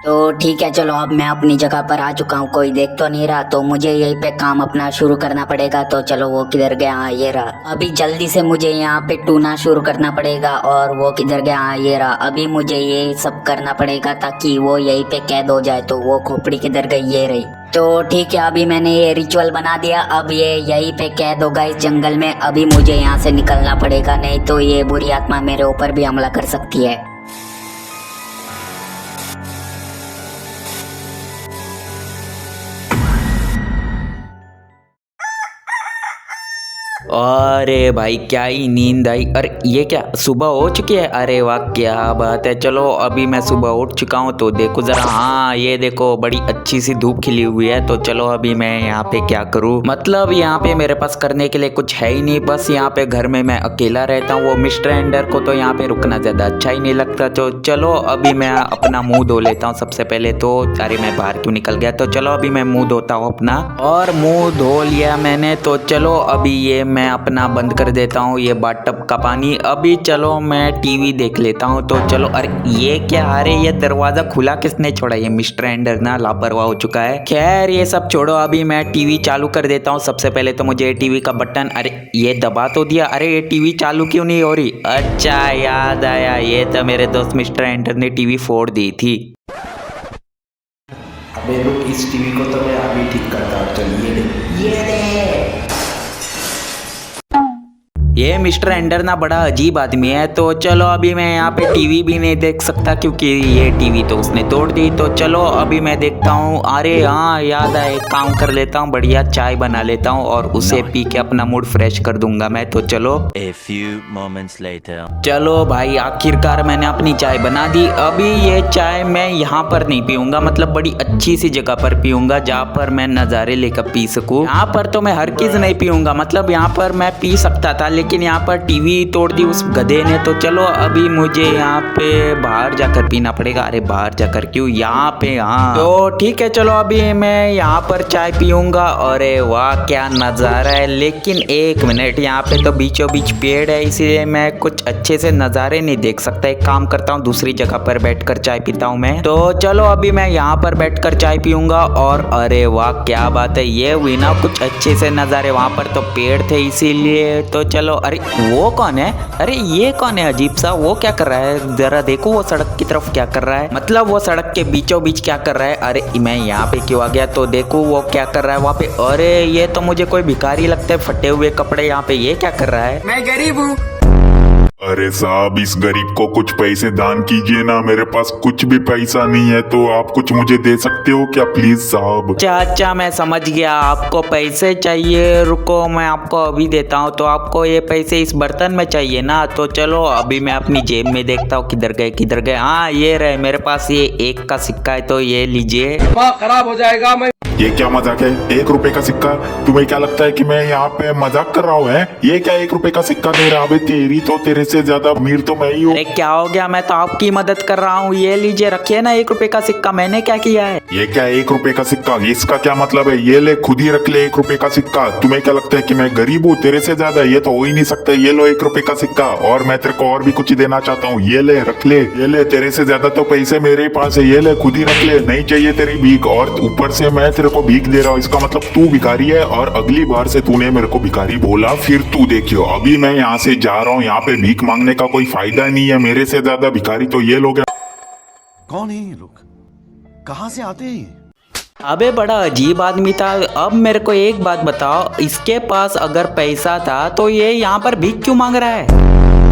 तो ठीक है, चलो अब मैं अपनी जगह पर आ चुका हूँ, कोई देख तो नहीं रहा, तो मुझे यहीं पे काम अपना शुरू करना पड़ेगा। तो चलो वो किधर गया? हाँ ये रहा। अभी जल्दी से मुझे यहाँ पे टूना शुरू करना पड़ेगा। और वो किधर गया? हाँ ये रहा। अभी मुझे ये सब करना पड़ेगा ताकि वो यहीं पे कैद हो जाए। तो वो खोपड़ी किधर गई? ये रही। तो ठीक है, अभी मैंने ये रिचुअल बना दिया। अब ये यहीं पे कैद होगा इस जंगल में। अभी मुझे यहाँ से निकलना पड़ेगा, नहीं तो ये बुरी आत्मा मेरे ऊपर भी हमला कर सकती है। अरे भाई क्या ही नींद आई। अरे ये क्या सुबह हो चुकी है? अरे वाह क्या बात है। चलो अभी मैं सुबह उठ चुका हूँ, तो देखो जरा। हाँ ये देखो बड़ी अच्छी सी धूप खिली हुई है। तो चलो अभी मैं यहाँ पे क्या करूँ, मतलब यहाँ पे मेरे पास करने के लिए कुछ है ही नहीं। बस यहाँ पे घर में मैं अकेला रहता हूँ। वो मिस्टर एंडर को तो यहाँ पे रुकना ज्यादा अच्छा ही नहीं लगता। तो चलो अभी मैं अपना मुंह धो लेता हूँ सबसे पहले तो। अरे मैं बाहर क्यों निकल गया? तो चलो अभी मैं मुंह धोता हूँ अपना। और मुंह धो लिया मैंने, तो चलो अभी ये मैं अपना बंद कर देता हूँ ये बाथटब का पानी। अभी चलो मैं टीवी देख लेता हूँ। तो चलो। अरे ये क्या? अरे ये दरवाजा खुला किसने छोड़ा? ये मिस्टर एंडर ना लापरवाह हो चुका है। खैर ये सब छोड़ो, अभी मैं टीवी चालू कर देता हूँ। सबसे पहले तो मुझे टीवी का बटन, अरे ये दबा तो दिया। अरे ये टीवी चालू क्यों नहीं हो रही? अच्छा याद आया, ये तो मेरे दोस्त मिस्टर एंडर ने टीवी फोड़ दी थी। अबे रुक, इस टीवी को तो मैं अभी ठीक करता हूँ। चलिए ये ये मिस्टर एंडर ना बड़ा अजीब आदमी है। तो चलो अभी मैं यहाँ पे टीवी भी नहीं देख सकता क्योंकि ये टीवी तो उसने तोड़ दी। तो चलो अभी मैं देखता हूँ। अरे हाँ याद आया, एक काम कर लेता हूँ, बढ़िया चाय बना लेता हूँ और उसे पी के अपना मूड फ्रेश कर दूंगा मैं। तो चलो। A few moments later. चलो भाई आखिरकार मैंने अपनी चाय बना दी। अभी ये चाय मैं यहाँ पर नहीं पीऊंगा, मतलब बड़ी अच्छी सी जगह पर पीऊंगा जहाँ पर मैं नज़ारे लेकर पी सकूँ। यहाँ पर तो मैं हर चीज नहीं पीऊंगा, मतलब यहाँ पर मैं पी सकता था लेकिन यहाँ पर टीवी तोड़ दी उस गधे ने। तो चलो अभी मुझे यहाँ पे बाहर जाकर पीना पड़ेगा। अरे बाहर जाकर क्यों, यहाँ पे। हाँ तो ठीक है, चलो अभी मैं यहाँ पर चाय पीऊंगा। अरे वाह क्या नज़ारा है। लेकिन एक मिनट, यहाँ पे तो बीचों बीच पेड़ है, इसीलिए मैं कुछ अच्छे से नज़ारे नहीं देख सकता। एक काम करता हूँ, दूसरी जगह पर बैठकर चाय पीता हूँ मैं। तो चलो अभी मैं यहाँ पर बैठकर चाय पीऊंगा। और अरे वाह क्या बात है, ये हुई ना कुछ अच्छे से नज़ारे। वहाँ पर तो पेड़ थे इसीलिए। तो चलो। अरे वो कौन है? अरे ये कौन है अजीब सा? वो क्या कर रहा है? जरा देखो वो सड़क की तरफ क्या कर रहा है, मतलब वो सड़क के बीचों बीच क्या कर रहा है। अरे मैं यहाँ पे क्यों आ गया? तो देखो वो क्या कर रहा है वहाँ पे। अरे ये तो मुझे कोई भिखारी लगता है, फटे हुए कपड़े। यहाँ पे ये क्या कर रहा है? मैं गरीब हूँ। अरे साहब, इस गरीब को कुछ पैसे दान कीजिए ना। मेरे पास कुछ भी पैसा नहीं है, तो आप कुछ मुझे दे सकते हो क्या प्लीज साहब? अच्छा मैं समझ गया, आपको पैसे चाहिए। रुको मैं आपको अभी देता हूँ। तो आपको ये पैसे इस बर्तन में चाहिए ना? तो चलो अभी मैं अपनी जेब में देखता हूँ किधर गए किधर गए। हाँ ये रहे, मेरे पास ये 1 का सिक्का है, तो ये लीजिए। दिमाग खराब हो जाएगा। मैं ये क्या मजाक है? 1 रुपए का सिक्का? तुम्हें क्या लगता है कि मैं यहाँ पे मजाक कर रहा हूँ? है ये क्या 1 रुपए का सिक्का दे रहा? अबे तेरी तो, तेरे से ज्यादा अमीर तो मैं ही हूँ। अरे क्या हो गया, मैं तो आपकी मदद कर रहा हूँ। ये लीजिए, रखिए ना 1 रुपए का सिक्का। मैंने क्या किया है? ये क्या 1 रुपए का सिक्का? इसका क्या मतलब है? ये ले, खुद ही रख ले 1 रुपए का सिक्का। तुम्हें क्या लगता है कि मैं गरीब हूँ तेरे से ज्यादा? ये तो हो ही नहीं सकता। ये लो 1 रुपए का सिक्का। और मैं तेरे को और भी कुछ देना चाहता हूँ। ये ले, रख ले। ये ले, तेरे से ज्यादा तो पैसे मेरे पास है। ये ले, खुद ही रख ले। नहीं चाहिए तेरी भीख, और ऊपर से मैं तेरे को भीख दे रहा हूँ। इसका मतलब तू भिखारी है, और अगली बार से तूने मेरे को भिखारी बोला फिर तू देखियो। अभी मैं यहाँ से जा रहा हूँ। यहाँ पे भीख मांगने का कोई फायदा नहीं है। मेरे से ज्यादा भिखारी तो ये लोग हैं। कौन है ये लोग? कहाँ से आते हैं ये? अबे बड़ा अजीब आदमी था। अब मेरे को एक बात बताओ, इसके पास अगर पैसा था तो ये यहाँ पर भीख क्यों मांग रहा है?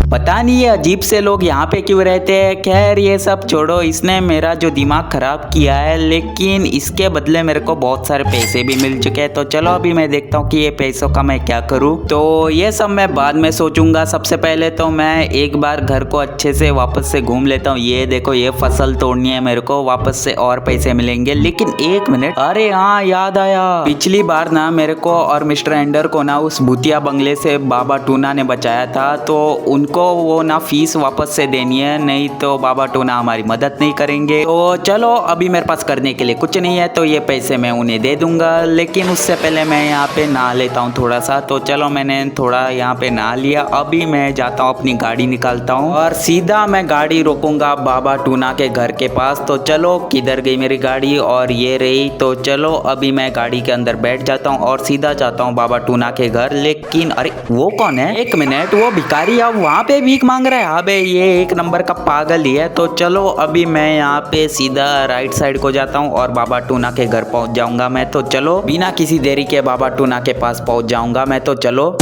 पता नहीं ये अजीब से लोग यहाँ पे क्यों रहते हैं। खैर ये सब छोड़ो, इसने मेरा जो दिमाग खराब किया है, लेकिन इसके बदले मेरे को बहुत सारे पैसे भी मिल चुके हैं। तो चलो अभी मैं देखता हूँ कि ये पैसों का मैं क्या करूँ। तो ये सब मैं बाद में सोचूंगा। सबसे पहले तो मैं एक बार घर को अच्छे से वापस से घूम लेता हूँ। ये देखो ये फसल तोड़नी है मेरे को, वापस से और पैसे मिलेंगे। लेकिन एक मिनट, अरे हाँ याद आया, पिछली बार ना मेरे को और मिस्टर एंडर को ना उस भूतिया बंगले से बाबा टूना ने बचाया था। तो उनको वो ना फीस वापस से देनी है, नहीं तो बाबा टूना हमारी मदद नहीं करेंगे। तो चलो अभी मेरे पास करने के लिए कुछ नहीं है, तो ये पैसे मैं उन्हें दे दूंगा, लेकिन उससे पहले मैं यहाँ पे नहा लेता हूँ थोड़ा सा। तो चलो मैंने थोड़ा यहाँ पे नहा लिया। अभी मैं जाता हूँ अपनी गाड़ी निकालता हूँ और सीधा मैं गाड़ी रोकूंगा बाबा टूना के घर के पास। तो चलो किधर गई मेरी गाड़ी, और ये रही। तो चलो अभी मैं गाड़ी के अंदर बैठ जाता हूँ और सीधा जाता हूँ बाबा टूना के घर। लेकिन अरे वो कौन है, एक मिनट, वो भिखारी अब वहाँ पे भीख मांग रहा है। अबे ये एक नंबर का पागल ही है। तो चलो अभी मैं यहाँ पे सीधा राइट साइड को जाता हूँ और बाबा टूना के घर पहुँच जाऊंगा मैं। तो चलो बिना किसी देरी के बाबा टूना के पास पहुँच जाऊंगा मैं। तो चलो,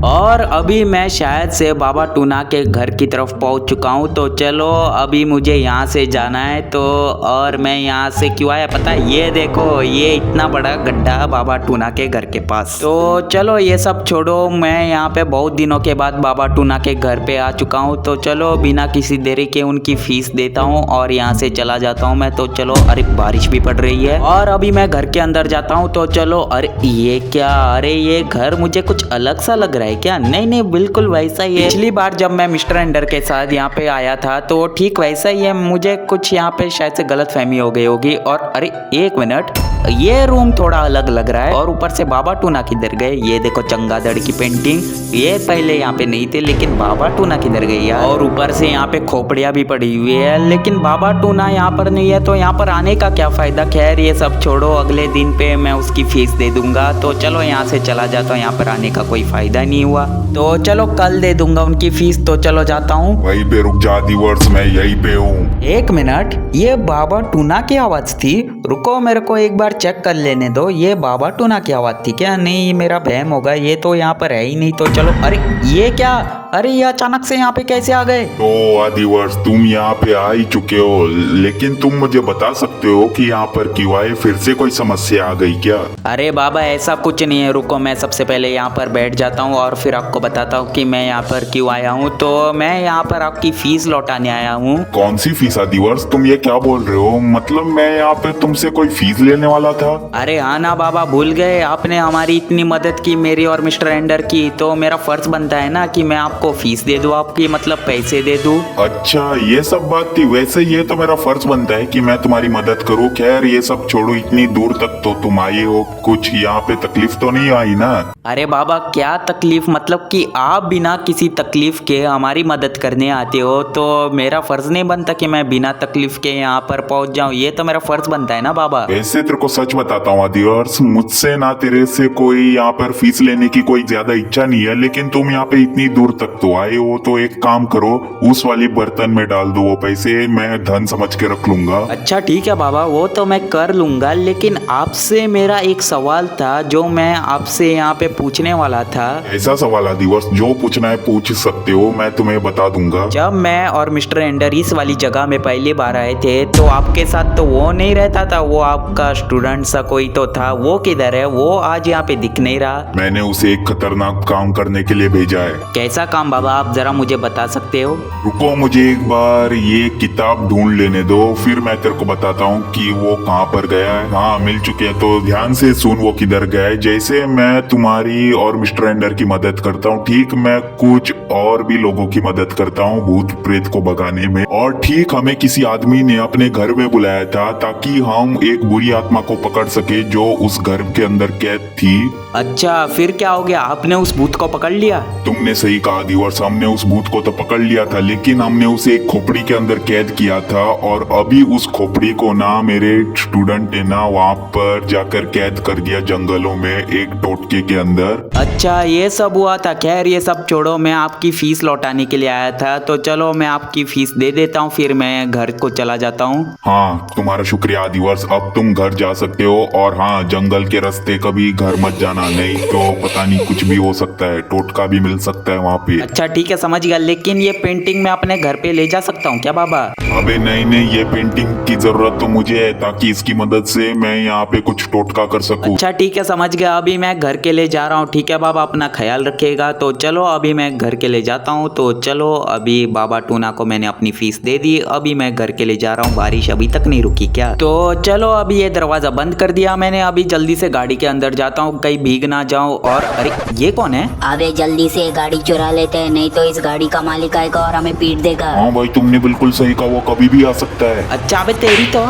और अभी मैं शायद से बाबा टूना के घर की तरफ पहुंच चुका हूं। तो चलो अभी मुझे यहां से जाना है। तो और मैं यहां से क्यों आया पता है, ये देखो ये इतना बड़ा गड्ढा बाबा टूना के घर के पास। तो चलो ये सब छोड़ो, मैं यहां पे बहुत दिनों के बाद बाबा टूना के घर पे आ चुका हूं। तो चलो बिना किसी देरी के उनकी फीस देता हूं और यहां से चला जाता हूं मैं। तो चलो, अरे बारिश भी पड़ रही है और अभी मैं घर के अंदर जाता हूं। तो चलो, अरे ये क्या, अरे ये घर मुझे कुछ अलग सा लग रहा है क्या? नहीं नहीं, बिल्कुल वैसा ही है। पिछली बार जब मैं मिस्टर एंडर के साथ यहाँ पे आया था तो ठीक वैसा ही है। मुझे कुछ यहाँ पे शायद से गलतफहमी हो गई होगी। और अरे एक मिनट, ये रूम थोड़ा अलग लग रहा है। और ऊपर से बाबा टूना किधर गए? ये देखो चंगादड़ की पेंटिंग, ये पहले यहाँ पे नहीं थे, लेकिन बाबा टूना किधर गए यार? और ऊपर से यहाँ पे खोपड़ियाँ भी पड़ी हुई है, लेकिन बाबा टूना यहाँ पर नहीं है। तो यहाँ पर आने का क्या फायदा? खैर ये सब छोड़ो, अगले दिन पे मैं उसकी फीस दे दूंगा। तो चलो यहाँ से चला जाता हूँ, यहाँ पर आने का कोई फायदा नहीं हुआ। तो चलो कल दे दूंगा उनकी फीस। तो चलो जाता हूँ। वहीं पे रुक जा दिवर्स, मैं यहीं पे हूँ। एक मिनट, ये बाबा टूना की आवाज थी? रुको मेरे को एक बार चेक कर लेने दो, ये बाबा टूना की आवाज थी क्या? नहीं, मेरा वहम होगा, ये तो यहाँ पर है ही नहीं। तो चलो, अरे ये क्या, अरे ये अचानक से यहाँ पे कैसे आ गए? तो आदिवर्स तुम यहाँ पे आ ही चुके हो, लेकिन तुम मुझे बता सकते हो कि यहाँ पर क्यों आए? फिर से कोई समस्या आ गई क्या? अरे बाबा ऐसा कुछ नहीं है, रुको मैं सबसे पहले यहाँ पर बैठ जाता हूँ और फिर आपको बताता हूँ कि मैं यहाँ पर क्यों आया हूँ। तो मैं यहाँ पर आपकी फीस लौटाने आया हूँ। कौन सी फीस आदिवर्स? तुम ये क्या बोल रहे हो? मतलब मैं यहाँ पे तुमसे कोई फीस लेने वाला था? अरे हाँ ना बाबा, भूल गए? आपने हमारी इतनी मदद की, मेरी और मिस्टर एंडर की, तो मेरा फर्ज बनता है ना कि मैं आपको फीस दे दूँ, आपकी मतलब पैसे दे दूँ। अच्छा ये सब बात थी। वैसे ये तो मेरा फर्ज बनता है कि मैं तुम्हारी मदद करूँ। खैर ये सब छोड़ो, इतनी दूर तक तो तुम आए हो, कुछ यहाँ पे तकलीफ तो नहीं आई ना? अरे बाबा क्या तकलीफ, मतलब कि आप बिना किसी तकलीफ के हमारी मदद करने आते हो, तो मेरा फर्ज नहीं बनता कि मैं बिना तकलीफ के यहाँ पर पहुँच जाऊँ? ये तो मेरा फर्ज बनता है ना बाबा। वैसे तेरे को सच बताता हूँ आदिवर्स, मुझसे ना तेरे से कोई यहाँ पर फीस लेने की कोई ज्यादा इच्छा नहीं है, लेकिन तुम यहाँ पे इतनी दूर तक तो आए हो, तो एक काम करो, उस वाली बर्तन में डाल दो वो पैसे, मैं धन समझ के रख लूंगा। अच्छा ठीक है बाबा, वो तो मैं कर लूंगा, लेकिन आपसे मेरा एक सवाल था जो मैं आपसे यहाँ पे पूछने वाला था। ऐसा सवाल आदिवर्स, जो पूछना है पूछ सकते हो, मैं तुम्हें बता दूंगा। जब मैं और मिस्टर एंडर इस वाली जगह में पहली बार आए थे तो आपके साथ तो वो नहीं रहता था, वो आपका स्टूडेंट सा कोई तो था, वो किधर है? वो आज यहाँ पे दिख नहीं रहा। मैंने उसे एक खतरनाक काम करने के लिए भेजा है। कैसा काम बाबा, आप जरा मुझे बता सकते हो? रुको मुझे एक बार ये किताब ढूंढ लेने दो, फिर मैं तेरे को बताता हूँ कि वो कहाँ पर गया है। हाँ मिल चुके हैं, तो ध्यान से सुन वो किधर गया है। जैसे मैं तुम्हारी और मिस्टर एंडर की मदद करता हूँ, ठीक मैं कुछ और भी लोगों की मदद करता हूँ भूत प्रेत को भगाने में। और ठीक हमें किसी आदमी ने अपने घर में बुलाया था ताकि हम एक बुरी आत्मा को पकड़ सके जो उस घर के अंदर कैद थी। अच्छा फिर क्या हो गया, आपने उस भूत को पकड़ लिया? तुमने सही कहा दिवर्स, हमने उस भूत को तो पकड़ लिया था, लेकिन हमने उसे एक खोपड़ी के अंदर कैद किया था। और अभी उस खोपड़ी को ना मेरे स्टूडेंट ने ना वहाँ पर जाकर कैद कर दिया जंगलों में, एक टोटके के अंदर। अच्छा ये सब हुआ था। खैर ये सब छोड़ो, मैं आपकी फीस लौटाने के लिए आया था, तो चलो मैं आपकी फीस दे देता हूँ, फिर मैं घर को चला जाता हूँ। हाँ तुम्हारा शुक्रिया दिवर्स, अब तुम घर जा सकते हो। और हाँ जंगल के रास्ते कभी घर मत जाना, नहीं तो पता नहीं कुछ भी हो सकता है, टोटका भी मिल सकता है वहाँ पे। अच्छा ठीक है समझ गया, लेकिन ये पेंटिंग मैं अपने घर पे ले जा सकता हूँ क्या बाबा? अबे नहीं नहीं, ये पेंटिंग की जरूरत तो मुझे है ताकि इसकी मदद से मैं यहाँ पे कुछ टोटका कर सकूँ। अच्छा ठीक है समझ गया, अभी मैं घर के लिए जा रहा हूँ। ठीक है बाबा, अपना ख्याल रखिएगा। तो चलो अभी मैं घर के लिए जाता हूँ। तो चलो अभी बाबा टूना को मैंने अपनी फीस दे दी, अभी मैं घर के लिए जा रहा हूँ। बारिश अभी तक नहीं रुकी क्या? तो चलो अभी ये दरवाजा बंद कर दिया मैंने, अभी जल्दी से गाड़ी के अंदर जाता हूँ, कहीं भीग ना जाऊं। और अरे ये कौन है? अबे जल्दी से गाड़ी चुरा लेते हैं, नहीं तो इस गाड़ी का मालिक आएगा और हमें पीट देगा। हाँ भाई तुमने बिल्कुल सही कहा, वो कभी भी आ सकता है। अच्छा बे तेरी तो।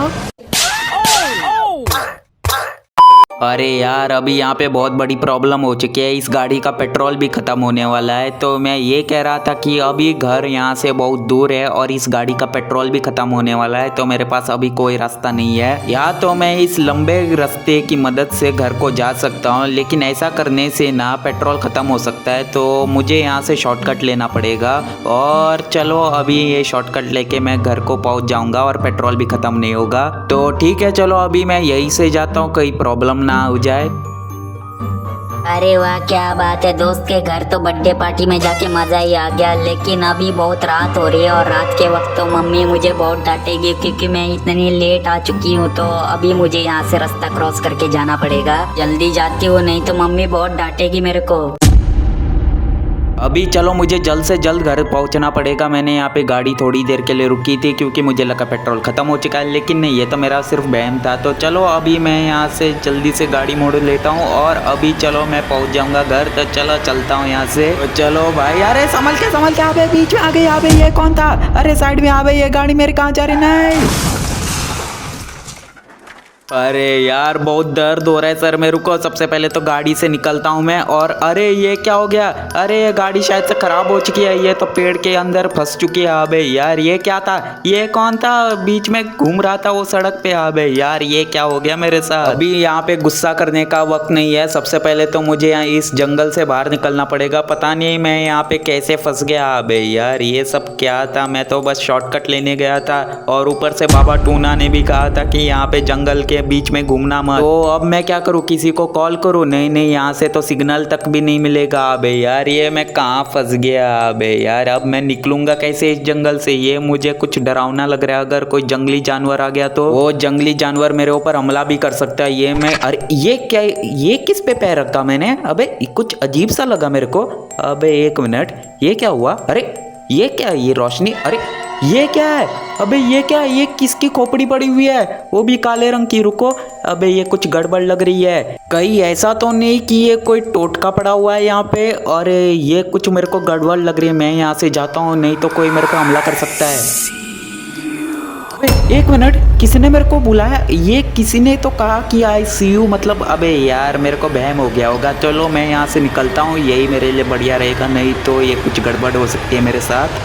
अरे यार अभी यहाँ पे बहुत बड़ी प्रॉब्लम हो चुकी है, इस गाड़ी का पेट्रोल भी खत्म होने वाला है। तो मैं ये कह रहा था कि अभी घर यहाँ से बहुत दूर है और इस गाड़ी का पेट्रोल भी खत्म होने वाला है, तो मेरे पास अभी कोई रास्ता नहीं है। या तो मैं इस लंबे रास्ते की मदद से घर को जा सकता हूँ, लेकिन ऐसा करने से ना पेट्रोल खत्म हो सकता है, तो मुझे यहाँ से शॉर्टकट लेना पड़ेगा। और चलो अभी ये शॉर्टकट लेके मैं घर को पहुँच जाऊँगा और पेट्रोल भी खत्म नहीं होगा। तो ठीक है चलो अभी मैं यहीं से जाता हूँ, कोई प्रॉब्लम ना हो जाए। अरे वाह क्या बात है, दोस्त के घर तो बर्थडे पार्टी में जाके मजा ही आ गया। लेकिन अभी बहुत रात हो रही है और रात के वक्त तो मम्मी मुझे बहुत डांटेगी क्योंकि मैं इतनी लेट आ चुकी हूँ। तो अभी मुझे यहाँ से रास्ता क्रॉस करके जाना पड़ेगा, जल्दी जाती हूँ नहीं तो मम्मी बहुत डांटेगी मेरे को। अभी चलो मुझे जल्द से जल्द घर पहुंचना पड़ेगा। मैंने यहाँ पे गाड़ी थोड़ी देर के लिए रुकी थी क्योंकि मुझे लगा पेट्रोल ख़त्म हो चुका है, लेकिन नहीं, ये तो मेरा सिर्फ वहम था। तो चलो अभी मैं यहाँ से जल्दी से गाड़ी मोड़ लेता हूँ और अभी चलो मैं पहुँच जाऊँगा घर। तो चलो चलता हूँ यहाँ से। तो चलो भाई, अरे संभल के आवे, बीच में आ गई। आवे ये कौन था? अरे साइड में आवे, ये गाड़ी मेरे कहाँ जा रही? नहीं अरे यार बहुत दर्द हो रहा है सर में, रुको सबसे पहले तो गाड़ी से निकलता हूँ मैं। और अरे ये क्या हो गया? अरे ये गाड़ी शायद से खराब हो चुकी है, ये तो पेड़ के अंदर फंस चुकी है। अबे यार ये क्या था? ये कौन था बीच में घूम रहा था वो सड़क पे? अबे यार ये क्या हो गया मेरे साथ? अभी यहाँ पे गुस्सा करने का वक्त नहीं है, सबसे पहले तो मुझे यहाँ इस जंगल से बाहर निकलना पड़ेगा। पता नहीं मैं यहाँ पे कैसे फंस गया। अबे यार ये सब क्या था? मैं तो बस शॉर्टकट लेने गया था और ऊपर से बाबा टूना ने भी कहा था कि यहाँ पे जंगल के बीच में घूमना मत। तो अब मैं क्या करूँ? किसी को कॉल करूँ? नहीं, यहाँ से तो सिग्नल तक भी नहीं मिलेगा। अबे यार ये मैं कहाँ फंस गया? अबे यार अब मैं निकलूंगा कैसे इस जंगल से? ये मुझे कुछ डरावना लग रहा है। अगर कोई जंगली जानवर आ गया तो वो जंगली जानवर मेरे ऊपर हमला भी कर सकता है। ये मैं, अरे ये क्या, ये किस पे पैर रखा मैंने? अबे कुछ अजीब सा लगा मेरे को। अबे एक मिनट, ये क्या हुआ? अरे ये क्या, ये रोशनी? अरे ये क्या है? अबे ये क्या, ये किसकी खोपड़ी पड़ी हुई है, वो भी काले रंग की? रुको, अबे ये कुछ गड़बड़ लग रही है। कहीं ऐसा तो नहीं कि ये कोई टोटका पड़ा हुआ है यहाँ पे? और ये कुछ मेरे को गड़बड़ लग रही है। मैं यहाँ से जाता हूँ, नहीं तो कोई मेरे को हमला कर सकता है। अबे एक मिनट, किसी ने मेरे को बुलाया। ये किसी ने तो कहा कि ICU मतलब, अबे यार मेरे को वहम हो गया होगा। चलो मैं यहाँ से निकलता हूँ, यही मेरे लिए बढ़िया रहेगा, नहीं तो ये कुछ गड़बड़ हो सकती है मेरे साथ।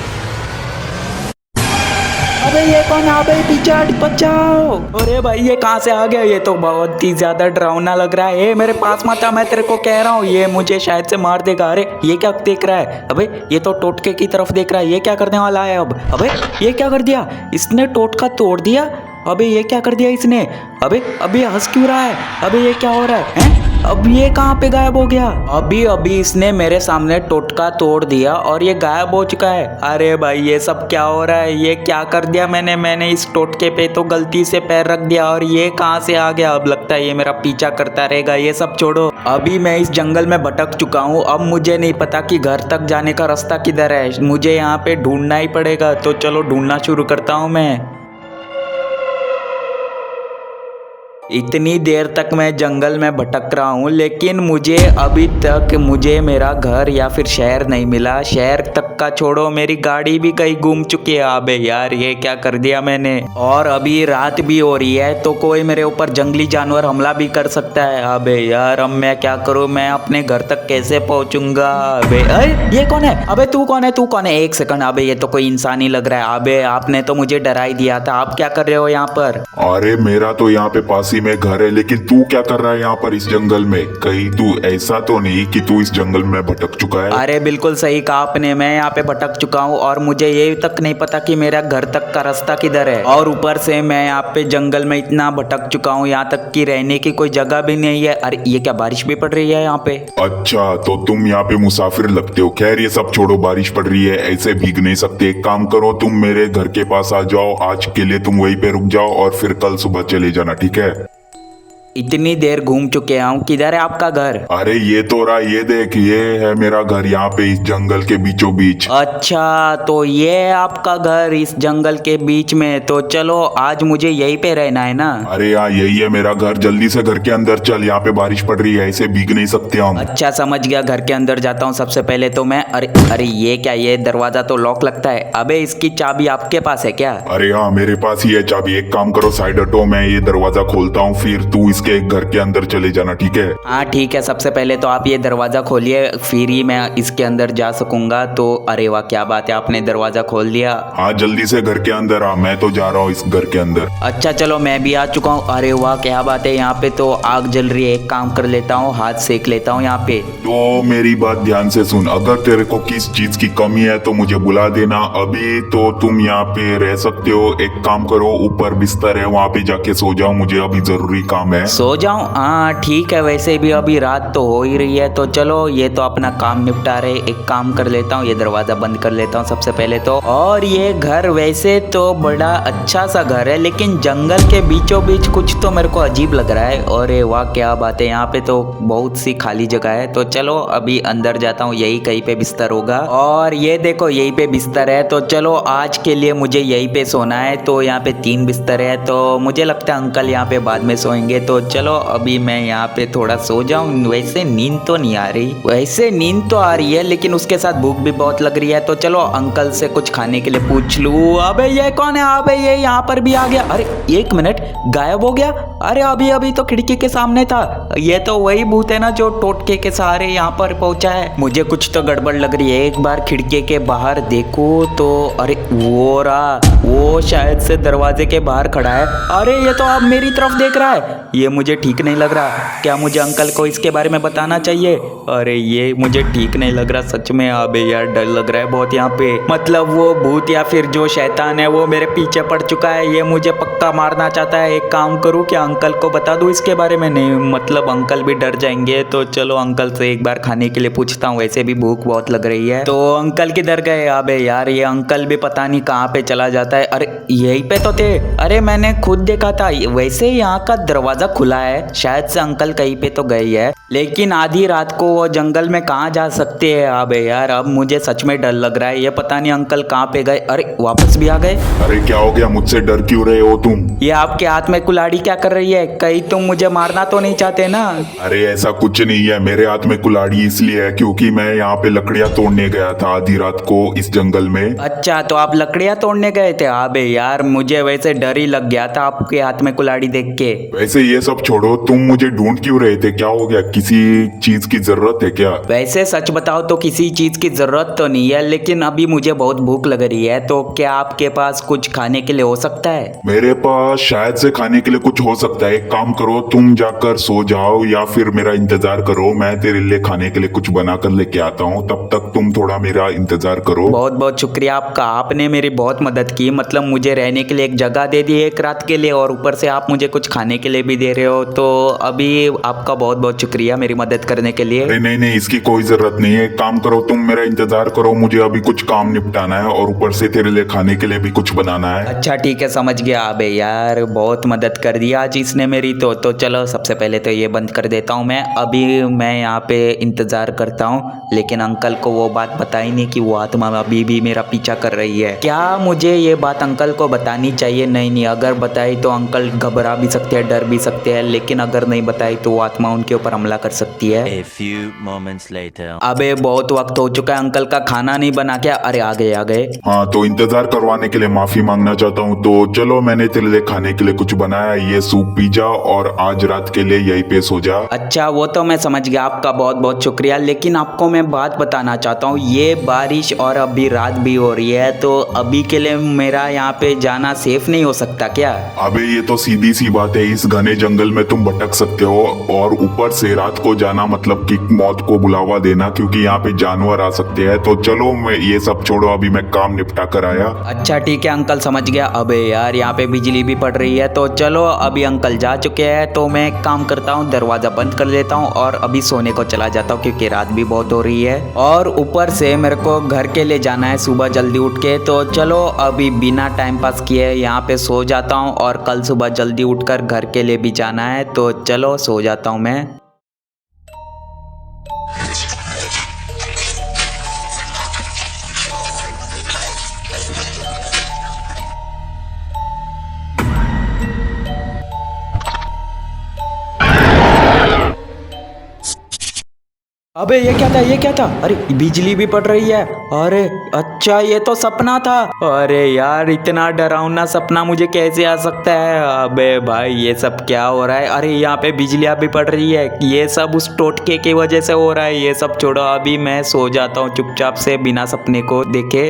अबे ये कौन? अबे पीछे हट, बचाओ। अरे भाई ये कहाँ से आ गया? ये तो बहुत ही ज्यादा डरावना लग रहा है। मेरे पास मत आ, मैं तेरे को कह रहा हूँ, ये मुझे शायद से मार देगा। अरे ये क्या देख रहा है? अबे ये तो टोटके की तरफ देख रहा है, ये क्या करने वाला है अब? अबे ये क्या कर दिया इसने? टोटका तोड़ दिया। अबे ये क्या कर दिया इसने? अबे अभी हंस क्यों रहा है? अबे ये क्या हो रहा है? अब ये कहाँ पे गायब हो गया? अभी इसने मेरे सामने टोटका तोड़ दिया और ये गायब हो चुका है। अरे भाई ये सब क्या हो रहा है? ये क्या कर दिया मैंने इस टोटके पे तो गलती से पैर रख दिया और ये कहाँ से आ गया? अब लगता है ये मेरा पीछा करता रहेगा। ये सब छोड़ो, अभी मैं इस जंगल में भटक चुका हूँ। अब मुझे नहीं पता कि घर तक जाने का रास्ता किधर है, मुझे यहाँ पे ढूंढना ही पड़ेगा। तो चलो ढूंढना शुरू करता हूँ मैं। इतनी देर तक मैं जंगल में भटक रहा हूँ, लेकिन मुझे अभी तक मेरा घर या फिर शहर नहीं मिला। शहर तक का छोड़ो, मेरी गाड़ी भी कहीं गुम चुकी है। अबे यार ये क्या कर दिया मैंने? और अभी रात भी हो रही है, तो कोई मेरे ऊपर जंगली जानवर हमला भी कर सकता है। अबे यार अब मैं क्या करूँ? मैं अपने घर तक कैसे पहुँचूंगा? अबे अरे ये कौन है? अबे तू कौन है? एक सेकंड, अबे ये तो कोई इंसान ही लग रहा है। अबे आपने तो मुझे डरा ही दिया था, आप क्या कर रहे हो यहाँ पर? अरे मेरा तो यहाँ पे पास में घर है, लेकिन तू क्या कर रहा है यहाँ पर इस जंगल में? कहीं तू ऐसा तो नहीं कि तू इस जंगल में भटक चुका है? अरे बिल्कुल सही कहा आपने, मैं यहाँ पे भटक चुका हूँ और मुझे ये तक नहीं पता कि मेरा घर तक का रास्ता किधर है। और ऊपर से मैं यहाँ पे जंगल में इतना भटक चुका हूँ, यहाँ तक कि रहने की कोई जगह भी नहीं है। अरे ये क्या, बारिश भी पड़ रही है यहाँ पे? अच्छा तो तुम यहाँ पे मुसाफिर लगते हो। खैर ये सब छोड़ो, बारिश पड़ रही है, ऐसे भीग नहीं सकते। एक काम करो, तुम मेरे घर के पास आ जाओ, आज के लिए तुम वहीं पे रुक जाओ और फिर कल सुबह चले जाना, ठीक है? इतनी देर घूम चुके हैं, किधर है आपका घर? अरे ये तो रहा, ये देख, ये है मेरा घर यहाँ पे इस जंगल के बीचों बीच। अच्छा, तो ये है आपका घर इस जंगल के बीच में। तो चलो आज मुझे यहीं पे रहना है ना? अरे यार यही है मेरा घर, जल्दी से घर के अंदर चल, यहाँ पे बारिश पड़ रही है, ऐसे भीग नहीं सकते हम। अच्छा समझ गया, घर के अंदर जाता हूँ सबसे पहले तो मैं। अरे अरे ये क्या, ये दरवाजा तो लॉक लगता है। अबे इसकी चाबी आपके पास है क्या? अरे हाँ मेरे पास ही है चाबी, एक काम करो साइड हटो, मैं ये दरवाजा खोलता हूँ, फिर तू इसके घर के अंदर चले जाना, ठीक है? हाँ ठीक है, सबसे पहले तो आप ये दरवाजा खोलिए, फिर ही मैं इसके अंदर जा सकूंगा। तो अरे वाह क्या बात है, आपने दरवाजा खोल दिया। हाँ जल्दी से घर के अंदर आ, मैं तो जा रहा हूँ इस घर के अंदर। अच्छा चलो मैं भी आ चुका हूँ। अरे वाह क्या बात है, यहाँ पे तो आग जल रही है। एक काम कर लेता हूँ, हाथ सेक लेता हूँ यहाँ पे। तो मेरी बात ध्यान से सुन, अगर तेरे को किस चीज की कमी है तो मुझे बुला देना। अभी तो तुम यहाँ पे रह सकते हो, एक काम करो ऊपर बिस्तर है वहाँ पे जाके सो जाओ, मुझे अभी जरूरी काम है। सो जाऊं? हाँ ठीक है, वैसे भी अभी रात तो हो ही रही है, तो चलो ये तो अपना काम निपटा रहे। एक काम कर लेता हूँ, ये दरवाजा बंद कर लेता हूँ सबसे पहले तो। और ये घर वैसे तो बड़ा अच्छा सा घर है, लेकिन जंगल के बीचों बीच कुछ तो मेरे को अजीब लग रहा है। अरे वाह क्या बात है, यहाँ पे तो बहुत सी खाली जगह है। तो चलो अभी अंदर जाता हूँ, यही कहीं पे बिस्तर होगा। और ये देखो यहीं पे बिस्तर है, तो चलो आज के लिए मुझे यहीं पे सोना है। तो यहाँ पे 3 बिस्तर है, तो मुझे लगता है अंकल यहाँ पे बाद में सोएंगे। तो चलो अभी मैं यहाँ पे थोड़ा सो जाऊं। वैसे नींद तो नहीं आ रही, वैसे नींद तो आ रही है, लेकिन उसके साथ भूख भी बहुत लग रही है। तो चलो अंकल से कुछ खाने के लिए पूछ लूं। अबे ये कौन है? अबे ये यहाँ पर भी आ गया। अरे 1 मिनट, गायब हो गया। अरे अभी अभी तो खिड़की के सामने था। ये तो वही भूत है ना जो टोटके के सहारे यहाँ पर पहुंचा है। मुझे कुछ तो गड़बड़ लग रही है, एक बार खिड़की के बाहर देखो तो। अरे वो रहा, वो शायद से दरवाजे के बाहर खड़ा है। अरे ये तो अब मेरी तरफ देख रहा है, ये मुझे ठीक नहीं लग रहा। क्या मुझे अंकल को इसके बारे में बताना चाहिए? अरे ये मुझे ठीक नहीं लग रहा सच में। अबे यार डर लग रहा है बहुत यहाँ पे, मतलब वो भूत या फिर जो शैतान है वो मेरे पीछे पड़ चुका है, ये मुझे पक्का मारना चाहता है। एक काम करूँ, क्या अंकल को बता दूँ इसके बारे में? नहीं, मतलब अंकल भी डर जाएंगे। तो चलो अंकल से एक बार खाने के लिए पूछता हूँ, वैसे भी भूख बहुत लग रही है। तो अंकल किधर गए? अबे यार ये अंकल भी पता नहीं कहाँ पे चला जाता है। अरे यहीं पे तो थे, अरे मैंने खुद देखा था। वैसे यहाँ का दरवाजा खुला है, शायद से अंकल कहीं पे तो गए है, लेकिन आधी रात को वो जंगल में कहाँ जा सकते हैं? अबे यार अब मुझे सच में डर लग रहा है, ये पता नहीं अंकल कहाँ पे गए। अरे वापस भी आ गए। अरे क्या हो गया, मुझसे डर क्यों रहे हो तुम? ये आपके हाथ में कुल्हाड़ी क्या कर रही है? कहीं तुम मुझे मारना तो नहीं चाहते ना? अरे ऐसा कुछ नहीं है, मेरे हाथ में कुल्हाड़ी इसलिए है क्योंकि मैं यहाँ पे लकड़ियाँ तोड़ने गया था आधी रात को इस जंगल में। अच्छा तो आप लकड़ियाँ तोड़ने गए थे? अबे यार मुझे वैसे डर ही लग गया था आपके हाथ में कुल्हाड़ी देख के। वैसे ये सब छोड़ो, तुम मुझे ढूंढ क्यों रहे थे? क्या हो गया, किसी चीज की जरूरत है क्या? वैसे सच बताओ तो किसी चीज की जरूरत तो नहीं है, लेकिन अभी मुझे बहुत भूख लग रही है। तो क्या आपके पास कुछ खाने के लिए हो सकता है? मेरे पास शायद से खाने के लिए कुछ हो सकता है। एक काम करो, तुम जाकर सो जाओ या फिर मेरा इंतजार करो, मैं तेरे लिए खाने के लिए कुछ बना कर लेके आता हूँ, तब तक तुम थोड़ा मेरा इंतजार करो। बहुत बहुत शुक्रिया आपका, आपने मेरी बहुत मदद की। मतलब मुझे रहने के लिए एक जगह दे दी 1 रात के लिए, और ऊपर से आप मुझे कुछ खाने के लिए भी दे रहे हो। तो अभी आपका बहुत बहुत शुक्रिया मेरी मदद करने के लिए। अरे नहीं नहीं, इसकी कोई जरूरत नहीं है। एक काम करो, तुम मेरा इंतजार करो, मुझे अभी कुछ काम निपटाना है और ऊपर से तेरे लिए खाने के लिए भी कुछ बनाना है। अच्छा ठीक है समझ गया। अबे यार बहुत मदद कर दी आज इसने मेरी। तो चलो सबसे पहले तो ये बंद कर देता हूँ मैं। अभी मैं यहाँ पे इंतजार करता हूँ, लेकिन अंकल को वो बात बताई नहीं कि वो आत्मा अभी भी मेरा पीछा कर रही है। क्या मुझे ये बात अंकल को बतानी चाहिए? नहीं, अगर बताई तो अंकल घबरा भी सकते हैं, डर भी सकते हैं, लेकिन अगर नहीं बताई तो वो आत्मा उनके ऊपर हमला कर सकती है। A few moments later. अबे बहुत वक्त हो चुका है, अंकल का खाना नहीं बना क्या? अरे आ गए आ गए। हाँ तो इंतजार करवाने के लिए माफी मांगना चाहता हूँ। तो चलो मैंने तेरे लिए खाने के लिए कुछ बनाया, ये सूप पी जा और आज रात के लिए यही पे सो जा। अच्छा वो तो मैं समझ गया, आपका बहुत बहुत शुक्रिया। लेकिन आपको मैं बात बताना चाहता हूँ, ये बारिश और अभी रात भी हो रही है, तो अभी के लिए मेरा यहाँ पे जाना सेफ नहीं हो सकता क्या? अबे ये तो सीधी सी बात है, इस घने जंगल में तुम भटक सकते हो, और ऊपर से रात को जाना मतलब कि मौत को बुलावा देना, क्योंकि यहाँ पे जानवर आ सकते हैं। तो चलो मैं ये सब छोड़ो, अभी मैं काम निपटा कर आया। अच्छा ठीक है अंकल समझ गया। अबे यार यहाँ पे बिजली भी पड़ रही है, तो चलो अभी अंकल जा चुके हैं, तो मैं एक काम करता हूँ, दरवाज़ा बंद कर लेता हूँ और अभी सोने को चला जाता हूँ क्योंकि रात भी बहुत हो रही है और ऊपर से मेरे को घर के लिए जाना है सुबह जल्दी उठ के। तो चलो अभी बिना टाइम पास किए यहाँ पे सो जाता हूँ और कल सुबह जल्दी उठकर घर के लिए भी जाना है। तो चलो सो जाता हूँ मैं। अबे ये क्या था, ये क्या था? अरे बिजली भी पड़ रही है। अरे अच्छा ये तो सपना था। अरे यार इतना डरावना सपना मुझे कैसे आ सकता है? अबे भाई ये सब क्या हो रहा है? अरे यहाँ पे बिजलियाँ भी पड़ रही है, ये सब उस टोटके की वजह से हो रहा है। ये सब छोड़ो, अभी मैं सो जाता हूँ चुपचाप से बिना सपने को देखे।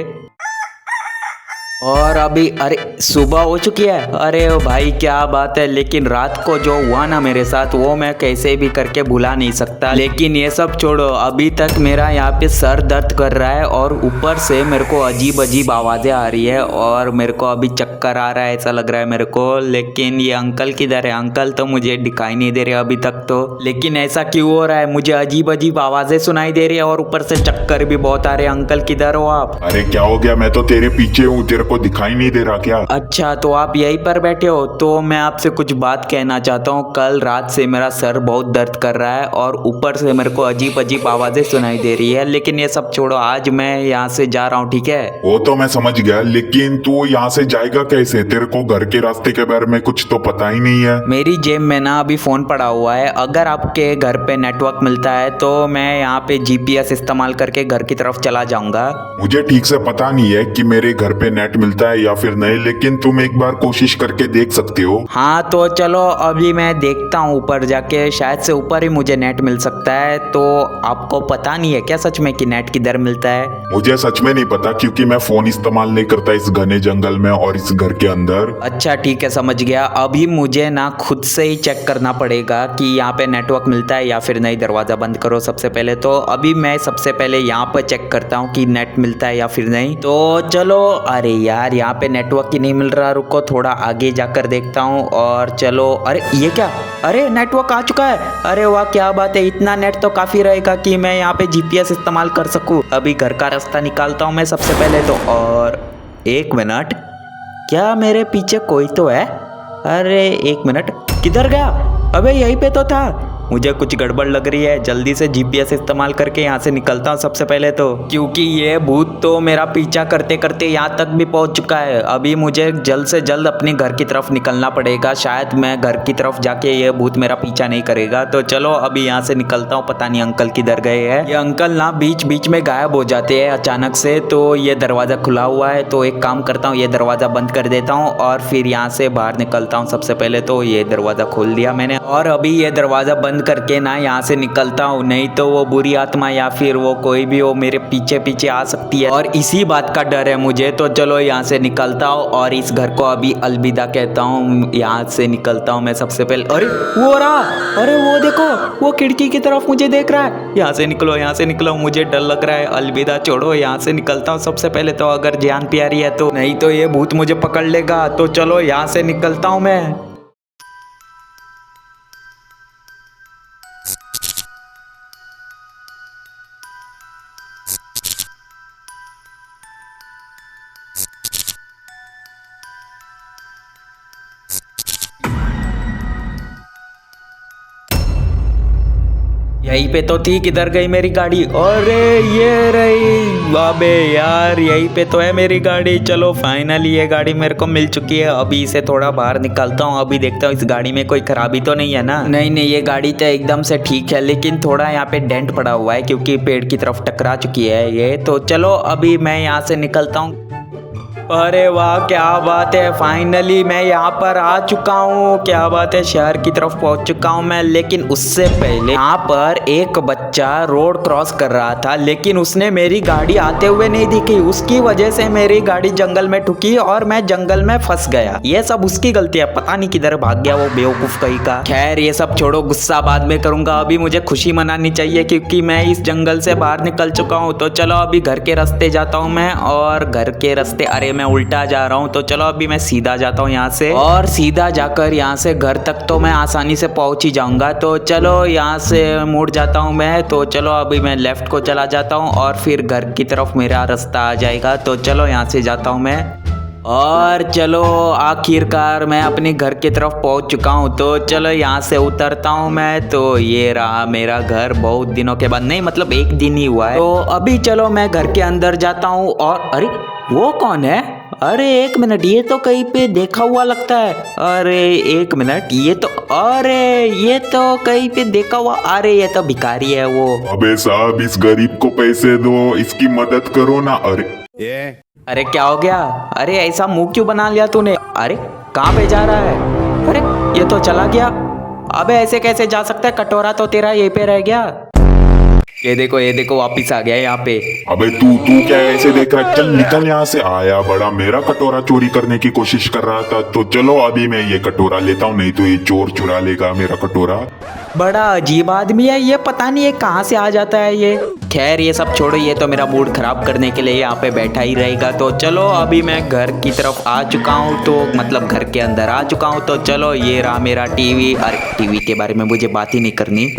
और अभी अरे सुबह हो चुकी है। अरे ओ भाई क्या बात है, लेकिन रात को जो हुआ ना मेरे साथ वो मैं कैसे भी करके भुला नहीं सकता। लेकिन ये सब छोड़ो, अभी तक मेरा यहाँ पे सर दर्द कर रहा है और ऊपर से मेरे को अजीब अजीब आवाज़ें आ रही है और मेरे को अभी चक्कर आ रहा है ऐसा लग रहा है मेरे को। लेकिन ये अंकल किधर है? अंकल तो मुझे दिखाई नहीं दे रहे अभी तक तो। लेकिन ऐसा क्यों हो रहा है? मुझे अजीब अजीब आवाज़ें सुनाई दे रही है और ऊपर से चक्कर भी बहुत आ रहे हैं। अंकल किधर हो आप? अरे क्या हो गया? मैं तो तेरे पीछे हूँ, तेरे को दिखाई नहीं दे रहा क्या? अच्छा तो आप यहीं पर बैठे हो? तो मैं आपसे कुछ बात कहना चाहता हूँ। कल रात से मेरा सर बहुत दर्द कर रहा है और ऊपर से मेरे को अजीब अजीब आवाजें सुनाई दे रही है। लेकिन ये सब छोड़ो, आज मैं यहाँ से जा रहा हूँ, ठीक है? वो तो मैं समझ गया, लेकिन तू यहाँ से जाएगा कैसे? तेरे को घर के रास्ते के बारे में कुछ तो पता ही नहीं है। मेरी जेब में ना अभी फोन पड़ा हुआ है। अगर आपके घर पे नेटवर्क मिलता है तो मैं यहाँ पे GPS इस्तेमाल करके घर की तरफ चला जाऊंगा। मुझे ठीक से पता नहीं है कि मेरे घर पे नेट मिलता है या फिर नहीं, लेकिन तुम एक बार कोशिश करके देख सकते हो। हाँ तो चलो अभी मैं देखता हूँ ऊपर जाके, शायद से ऊपर ही मुझे नेट मिल सकता है। तो आपको पता नहीं है क्या सच में कि नेट किधर मिलता है? मुझे सच में नहीं पता क्योंकि मैं फोन इस्तेमाल नहीं करता इस घने जंगल में और इस घर के अंदर। अच्छा ठीक है, समझ गया। अभी मुझे ना खुद से ही चेक करना पड़ेगा कि यहाँ पे नेटवर्क मिलता है या फिर नहीं। दरवाज़ा बंद करो सबसे पहले। तो अभी मैं सबसे पहले यहाँ पर चेक करता हूँ कि नेट मिलता है या फिर नहीं। तो चलो, अरे यार यहाँ पे नेटवर्क ही नहीं मिल रहा, रुको थोड़ा आगे जाकर देखता हूँ। और चलो, अरे ये क्या? अरे नेटवर्क आ चुका है। अरे वाह क्या बात है, इतना नेट तो काफ़ी रहेगा कि मैं यहाँ पे GPS इस्तेमाल कर सकूँ। अभी घर का रास्ता निकालता हूँ मैं सबसे पहले तो। और एक मिनट, क्या मेरे पीछे कोई तो है? अरे एक मिनट, किधर गया? अबे यहीं पे तो था। मुझे कुछ गड़बड़ लग रही है, जल्दी से GPS इस्तेमाल करके यहाँ से निकलता हूँ सबसे पहले तो, क्योंकि ये भूत तो मेरा पीछा करते करते यहाँ तक भी पहुँच चुका है। अभी मुझे जल्द से जल्द अपने घर की तरफ निकलना पड़ेगा। शायद मैं घर की तरफ जाके ये भूत मेरा पीछा नहीं करेगा। तो चलो अभी यहाँ से निकलता हूँ। पता नहीं अंकल किधर गए हैं। ये अंकल ना बीच बीच में गायब हो जाते हैं अचानक से। तो ये दरवाज़ा खुला हुआ है, तो एक काम करता हूँ, ये दरवाज़ा बंद कर देता हूँ और फिर यहाँ से बाहर निकलता हूँ सबसे पहले तो। ये दरवाज़ा खोल दिया मैंने और अभी ये दरवाज़ा बंद करके ना यहाँ से निकलता हूँ, नहीं तो वो बुरी आत्मा या फिर वो कोई भी हो मेरे पीछे पीछे आ सकती है और इसी बात का डर है मुझे। तो चलो यहाँ से निकलता हूँ और इस घर को अभी अलविदा कहता हूँ। यहाँ से निकलता हूँ मैं सबसे पहले। अरे वो रहा, अरे वो देखो, वो खिड़की की तरफ मुझे देख रहा है। यहाँ से निकलो, यहाँ से निकलो, मुझे डर लग रहा है। अलविदा छोड़ो, यहाँ से निकलता हूँ सबसे पहले तो, अगर जान प्यारी है तो, नहीं तो ये भूत मुझे पकड़ लेगा। तो चलो यहाँ से निकलता हूँ मैं। यहीं पे तो थी, किधर गई मेरी गाड़ी? अरे ये रही। अबे यार यहीं पे तो है मेरी गाड़ी। चलो फाइनली ये गाड़ी मेरे को मिल चुकी है। अभी इसे थोड़ा बाहर निकालता हूँ, अभी देखता हूँ इस गाड़ी में कोई खराबी तो नहीं है ना। नहीं नहीं, ये गाड़ी तो एकदम से ठीक है, लेकिन थोड़ा यहाँ पे डेंट पड़ा हुआ है क्योंकि पेड़ की तरफ टकरा चुकी है ये। तो चलो अभी मैं यहाँ से निकलता हूँ। अरे वाह क्या बात है, फाइनली मैं यहाँ पर आ चुका हूँ। क्या बात है, शहर की तरफ पहुँच चुका हूँ मैं। लेकिन उससे पहले यहाँ पर एक बच्चा रोड क्रॉस कर रहा था, लेकिन उसने मेरी गाड़ी आते हुए नहीं दिखी। उसकी वजह से मेरी गाड़ी जंगल में ठुकी और मैं जंगल में फंस गया। ये सब उसकी गलती है, पता नहीं किधर भाग गया वो बेवकूफ कहीं का। खैर ये सब छोड़ो, गुस्सा बाद में करूंगा। अभी मुझे खुशी मनानी चाहिए क्योंकि मैं इस जंगल से बाहर निकल चुका हूँ। तो चलो अभी घर के रास्ते जाता हूँ मैं। और घर के रास्ते, अरे मैं उल्टा जा रहा हूँ। तो चलो अभी मैं सीधा जाता हूँ यहाँ से, और सीधा जाकर यहाँ से घर तक तो मैं आसानी से पहुँच ही जाऊँगा। तो चलो यहाँ से मुड़ जाता हूँ मैं। तो चलो अभी मैं लेफ्ट को चला जाता हूँ और फिर घर की तरफ मेरा रास्ता आ जाएगा। तो चलो यहाँ से जाता हूँ मैं, और चलो आखिरकार मैं अपने घर की तरफ पहुंच चुका हूं। तो चलो यहाँ से उतरता हूं मैं। तो ये रहा मेरा घर, बहुत दिनों के बाद, नहीं मतलब एक दिन ही हुआ है। तो अभी चलो मैं घर के अंदर जाता हूं। और अरे वो कौन है? अरे एक मिनट, ये तो कहीं पे देखा हुआ लगता है। अरे एक मिनट, ये तो, अरे ये तो कहीं पे देखा हुआ, अरे ये तो भिखारी है वो। अबे साहब, इस गरीब को पैसे दो, इसकी मदद करो ना। अरे क्या हो गया? अरे ऐसा मुंह क्यों बना लिया तूने? अरे कहाँ पे जा रहा है? अरे ये तो चला गया। अबे ऐसे कैसे जा सकता है? कटोरा तो तेरा यहीं पे रह गया। ये देखो वापिस आ गया यहाँ पे। अबे तू क्या ऐसे देख रहा है? चल निकल यहाँ से। आया बड़ा, मेरा कटोरा चोरी करने की कोशिश कर रहा था। तो चलो अभी मैं ये कटोरा लेता हूँ, नहीं तो ये चोर चुरा लेगा मेरा कटोरा। बड़ा अजीब आदमी है ये, पता नहीं ये कहाँ से आ जाता है ये। खैर ये सब छोड़ो, ये तो मेरा मूड खराब करने के लिए यहाँ पे बैठा ही रहेगा। तो चलो अभी मैं घर की तरफ आ चुका हूँ, तो मतलब घर के अंदर आ चुका हूँ। तो चलो ये रहा मेरा टीवी। अरे टीवी के बारे में मुझे बात ही नहीं करनी।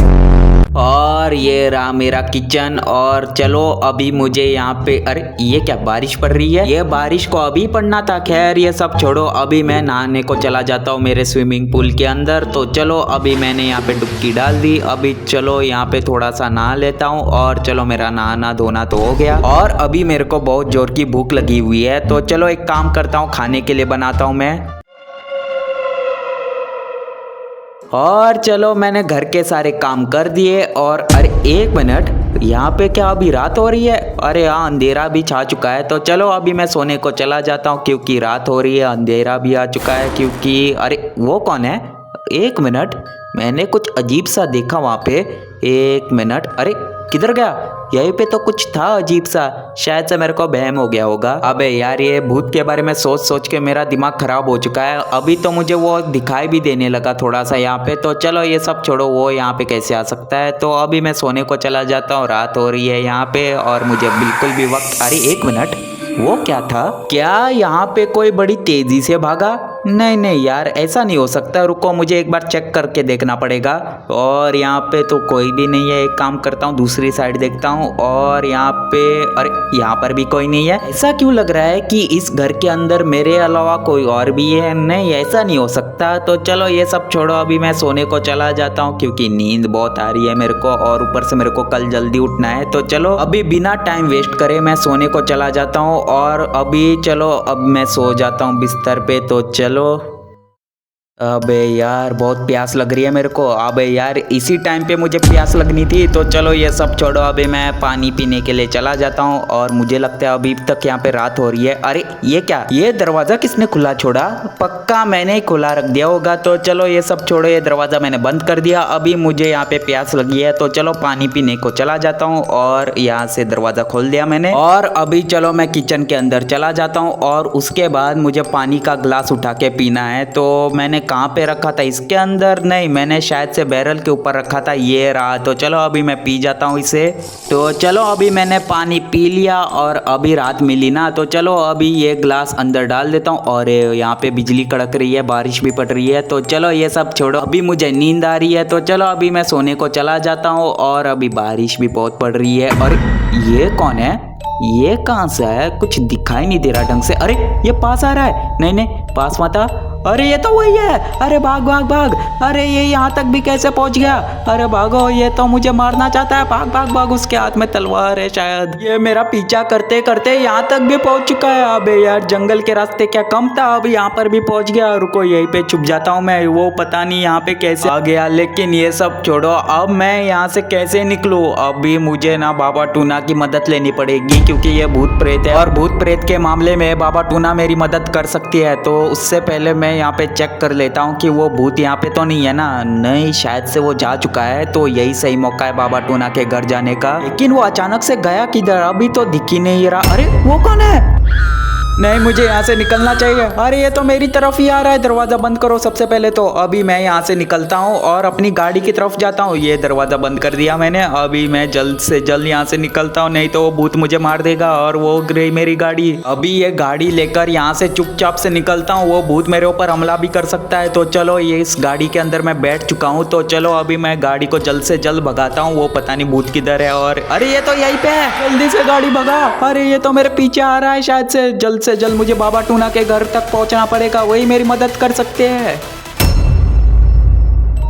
और ये रहा मेरा किचन। और चलो अभी मुझे यहाँ पे, अरे ये क्या बारिश पड़ रही है? ये बारिश को अभी पड़ना था। खैर ये सब छोड़ो, अभी मैं नहाने को चला जाता हूँ मेरे स्विमिंग पूल के अंदर। तो चलो अभी मैंने यहाँ पे डुबकी डाल दी। अभी चलो यहाँ पे थोड़ा सा नहा लेता हूँ। और चलो मेरा नहाना धोना तो हो गया, और अभी मेरे को बहुत जोर की भूख लगी हुई है। तो चलो एक काम करता हूँ, खाने के लिए बनाता हूँ मैं। और चलो मैंने घर के सारे काम कर दिए। और अरे एक मिनट, यहाँ पे क्या अभी रात हो रही है? अरे हाँ, अंधेरा भी छा चुका है। तो चलो अभी मैं सोने को चला जाता हूँ, क्योंकि रात हो रही है, अंधेरा भी आ चुका है। क्योंकि अरे वो कौन है? एक मिनट, मैंने कुछ अजीब सा देखा वहाँ पे। एक मिनट, अरे किधर गया? यहीं पे तो कुछ था अजीब सा, शायद से मेरे को बहम हो गया होगा। अबे यार, ये भूत के बारे में सोच सोच के मेरा दिमाग खराब हो चुका है। अभी तो मुझे वो दिखाई भी देने लगा थोड़ा सा यहाँ पे। तो चलो ये सब छोड़ो, वो यहाँ पे कैसे आ सकता है। तो अभी मैं सोने को चला जाता हूँ, रात हो रही है यहाँ पे, और मुझे बिल्कुल भी वक्त। अरे एक मिनट, वो क्या था? क्या यहाँ पे कोई बड़ी तेजी से भागा? नहीं यार, ऐसा नहीं हो सकता। रुको, मुझे एक बार चेक करके देखना पड़ेगा। और यहाँ पे तो कोई भी नहीं है। एक काम करता हूँ, दूसरी साइड देखता हूँ। और यहाँ पे, अरे यहाँ पर भी कोई नहीं है। ऐसा क्यों लग रहा है कि इस घर के अंदर मेरे अलावा कोई और भी है? नहीं, ऐसा नहीं हो सकता। तो चलो ये सब छोड़ो, अभी मैं सोने को चला जाता हूँ, क्योंकि नींद बहुत आ रही है मेरे को, और ऊपर से मेरे को कल जल्दी उठना है। तो चलो अभी बिना टाइम वेस्ट करे मैं सोने को चला जाता हूँ। और अभी चलो अब मैं सो जाता हूँ बिस्तर पे। तो चलो, अबे यार बहुत प्यास लग रही है मेरे को। अबे यार, इसी टाइम पे मुझे प्यास लगनी थी। तो चलो ये सब छोड़ो, अभी मैं पानी पीने के लिए चला जाता हूँ। और मुझे लगता है अभी तक यहाँ पे रात हो रही है। अरे ये क्या? ये दरवाज़ा किसने खुला छोड़ा? पक्का मैंने ही खुला रख दिया होगा। तो चलो ये सब छोड़ो, ये दरवाज़ा मैंने बंद कर दिया। अभी मुझे यहाँ पे प्यास लगी है, तो चलो पानी पीने को चला जाता हूँ। और यहाँ से दरवाज़ा खोल दिया मैंने। और अभी चलो मैं किचन के अंदर चला जाता हूँ, और उसके बाद मुझे पानी का ग्लास उठा के पीना है। तो मैंने कहाँ पे रखा था? इसके अंदर नहीं, मैंने शायद से बैरल के ऊपर रखा था। ये रहा। तो चलो अभी मैं पी जाता हूँ इसे। तो चलो अभी मैंने पानी पी लिया, और अभी रात मिली ना। तो चलो अभी ये ग्लास अंदर डाल देता हूँ। और यहाँ पे बिजली कड़क रही है, बारिश भी पड़ रही है। तो चलो ये सब छोड़ो, अभी मुझे नींद आ रही है। तो चलो अभी मैं सोने को चला जाता हूँ। और अभी बारिश भी बहुत पड़ रही है। और ये कौन है? ये कहाँ से है? कुछ दिखाई नहीं दे रहा ढंग से। अरे ये पास आ रहा है। नहीं पास मत आ। अरे ये तो वही है। अरे भाग भाग भाग। अरे ये यहाँ तक भी कैसे पहुँच गया? अरे भागो, ये तो मुझे मारना चाहता है। भाग भाग भाग, उसके हाथ में तलवार है शायद। ये मेरा पीछा करते करते यहाँ तक भी पहुँच चुका है। अबे यार, जंगल के रास्ते क्या कम था, अब यहाँ पर भी पहुँच गया। रुको, यहीं पे छुप जाता हूँ मैं। वो पता नहीं यहाँ पे कैसे आ गया। लेकिन ये सब छोड़ो, अब मैं यहाँ से कैसे निकलूँ? अभी मुझे ना बाबा टूना की मदद लेनी पड़ेगी, क्योंकि ये भूत प्रेत है, और भूत प्रेत के मामले में बाबा टूना मेरी मदद कर सकती है। तो उससे पहले मैं यहाँ पे चेक कर लेता हूँ कि वो भूत यहाँ पे तो नहीं है ना। नहीं, शायद से वो जा चुका है। तो यही सही मौका है बाबा टूना के घर जाने का। लेकिन वो अचानक से गया किधर? अभी तो दिख ही नहीं रहा। अरे वो कौन है? नहीं, मुझे यहाँ से निकलना चाहिए। अरे ये तो मेरी तरफ ही आ रहा है, दरवाजा बंद करो सबसे पहले तो। अभी मैं यहाँ से निकलता हूँ और अपनी गाड़ी की तरफ जाता हूँ। ये दरवाजा बंद कर दिया मैंने। अभी मैं जल्द से जल्द यहाँ से निकलता हूँ, नहीं तो वो भूत मुझे मार देगा। और वो रही मेरी गाड़ी। अभी ये गाड़ी लेकर यहाँ से चुपचाप से निकलता हूँ, वो भूत मेरे ऊपर हमला भी कर सकता है। तो चलो, ये इस गाड़ी के अंदर मैं बैठ चुका हूँ। तो चलो अभी मैं गाड़ी को जल्द से जल्द भगाता हूँ। वो पता नहीं भूत किधर है। और अरे ये तो यहीं पे है, जल्दी से गाड़ी भगा। अरे ये तो मेरे पीछे आ रहा है शायद से जल्द मुझे बाबा टूना के घर तक पहुंचना पड़ेगा, वही मेरी मदद कर सकते हैं।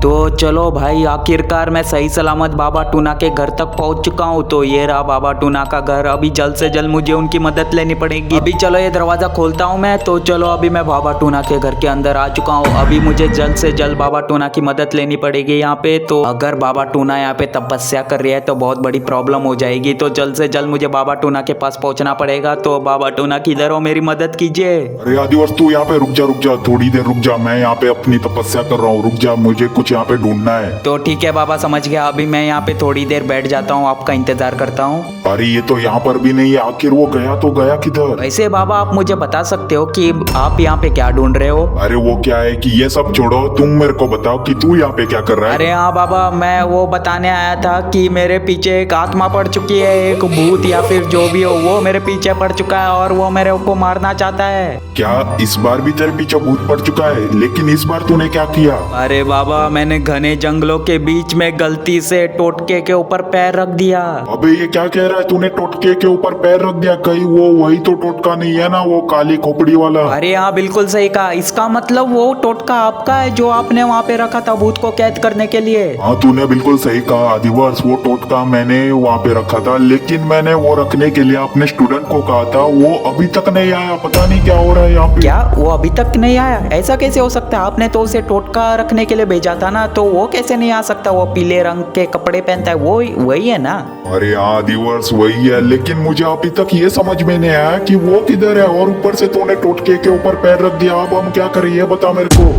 तो चलो भाई, आखिरकार मैं सही सलामत बाबा टूना के घर तक पहुंच चुका हूं। तो ये रहा बाबा टूना का घर। अभी जल्द से जल्द मुझे उनकी मदद लेनी पड़ेगी। अभी चलो ये दरवाज़ा खोलता हूं मैं। तो चलो अभी मैं बाबा टूना के घर के अंदर आ चुका हूं। अभी मुझे जल्द से जल्द बाबा टूना की मदद लेनी पड़ेगी यहाँ पे। तो अगर बाबा टूना यहाँ पे तपस्या कर रही है तो बहुत बड़ी प्रॉब्लम हो जाएगी। तो जल्द से जल्द मुझे बाबा टूना के पास पहुंचना पड़ेगा। तो बाबा टूना किधर हो, मेरी मदद कीजिए। अरे आदिवासी, तू यहाँ पे रुक जा, थोड़ी देर रुक जा। मैं यहाँ पे अपनी तपस्या कर रहा हूँ, रुक जा, मुझे कुछ यहाँ पे ढूंढना है। तो ठीक है बाबा, समझ गया। अभी मैं यहाँ पे थोड़ी देर बैठ जाता हूँ, आपका इंतजार करता हूँ। अरे ये तो यहाँ पर भी नहीं है, आखिर वो गया तो गया किधर? वैसे बाबा, आप मुझे बता सकते हो कि आप यहाँ पे क्या ढूंढ रहे हो? अरे वो क्या है कि ये सब छोड़ो, तुम मेरे को बताओ कि तू यहाँ पे क्या कर रहा है? अरे हाँ बाबा, मैं वो बताने आया था कि मेरे पीछे एक आत्मा पड़ चुकी है, एक भूत या फिर जो भी हो, वो मेरे पीछे पड़ चुका है और वो मेरे को मारना चाहता है। क्या इस बार भी तेरे पीछे भूत पड़ चुका है? लेकिन इस बार तूने क्या किया? अरे बाबा, मैंने घने जंगलों के बीच में गलती से टोटके के ऊपर पैर रख दिया। अबे ये क्या कह रहा है, तूने टोटके के ऊपर पैर रख दिया? कहीं वो वही तो टोटका नहीं है ना, वो काली खोपड़ी वाला? अरे हाँ, बिल्कुल सही कहा। इसका मतलब वो टोटका आपका है जो आपने वहाँ पे रखा था भूत को कैद करने के लिए। हाँ, तूने बिल्कुल सही कहा आदिवास, वो टोटका मैंने वहाँ पे रखा था। लेकिन मैंने वो रखने के लिए अपने स्टूडेंट को कहा था, वो अभी तक नहीं आया। पता नहीं क्या हो रहा है यहाँ पे। क्या वो अभी तक नहीं आया? ऐसा कैसे हो सकता है? आपने तो उसे टोटका रखने के लिए भेजा था ना, तो वो कैसे नहीं आ सकता? वो पीले रंग के कपड़े पहनता है, वो वही है ना? अरे हाँ दिवर्स, वही है। लेकिन मुझे अभी तक ये समझ में नहीं आया कि वो किधर है। और ऊपर से तूने टोटके के ऊपर पैर रख दिया। अब हम क्या करें, ये बता मेरे को।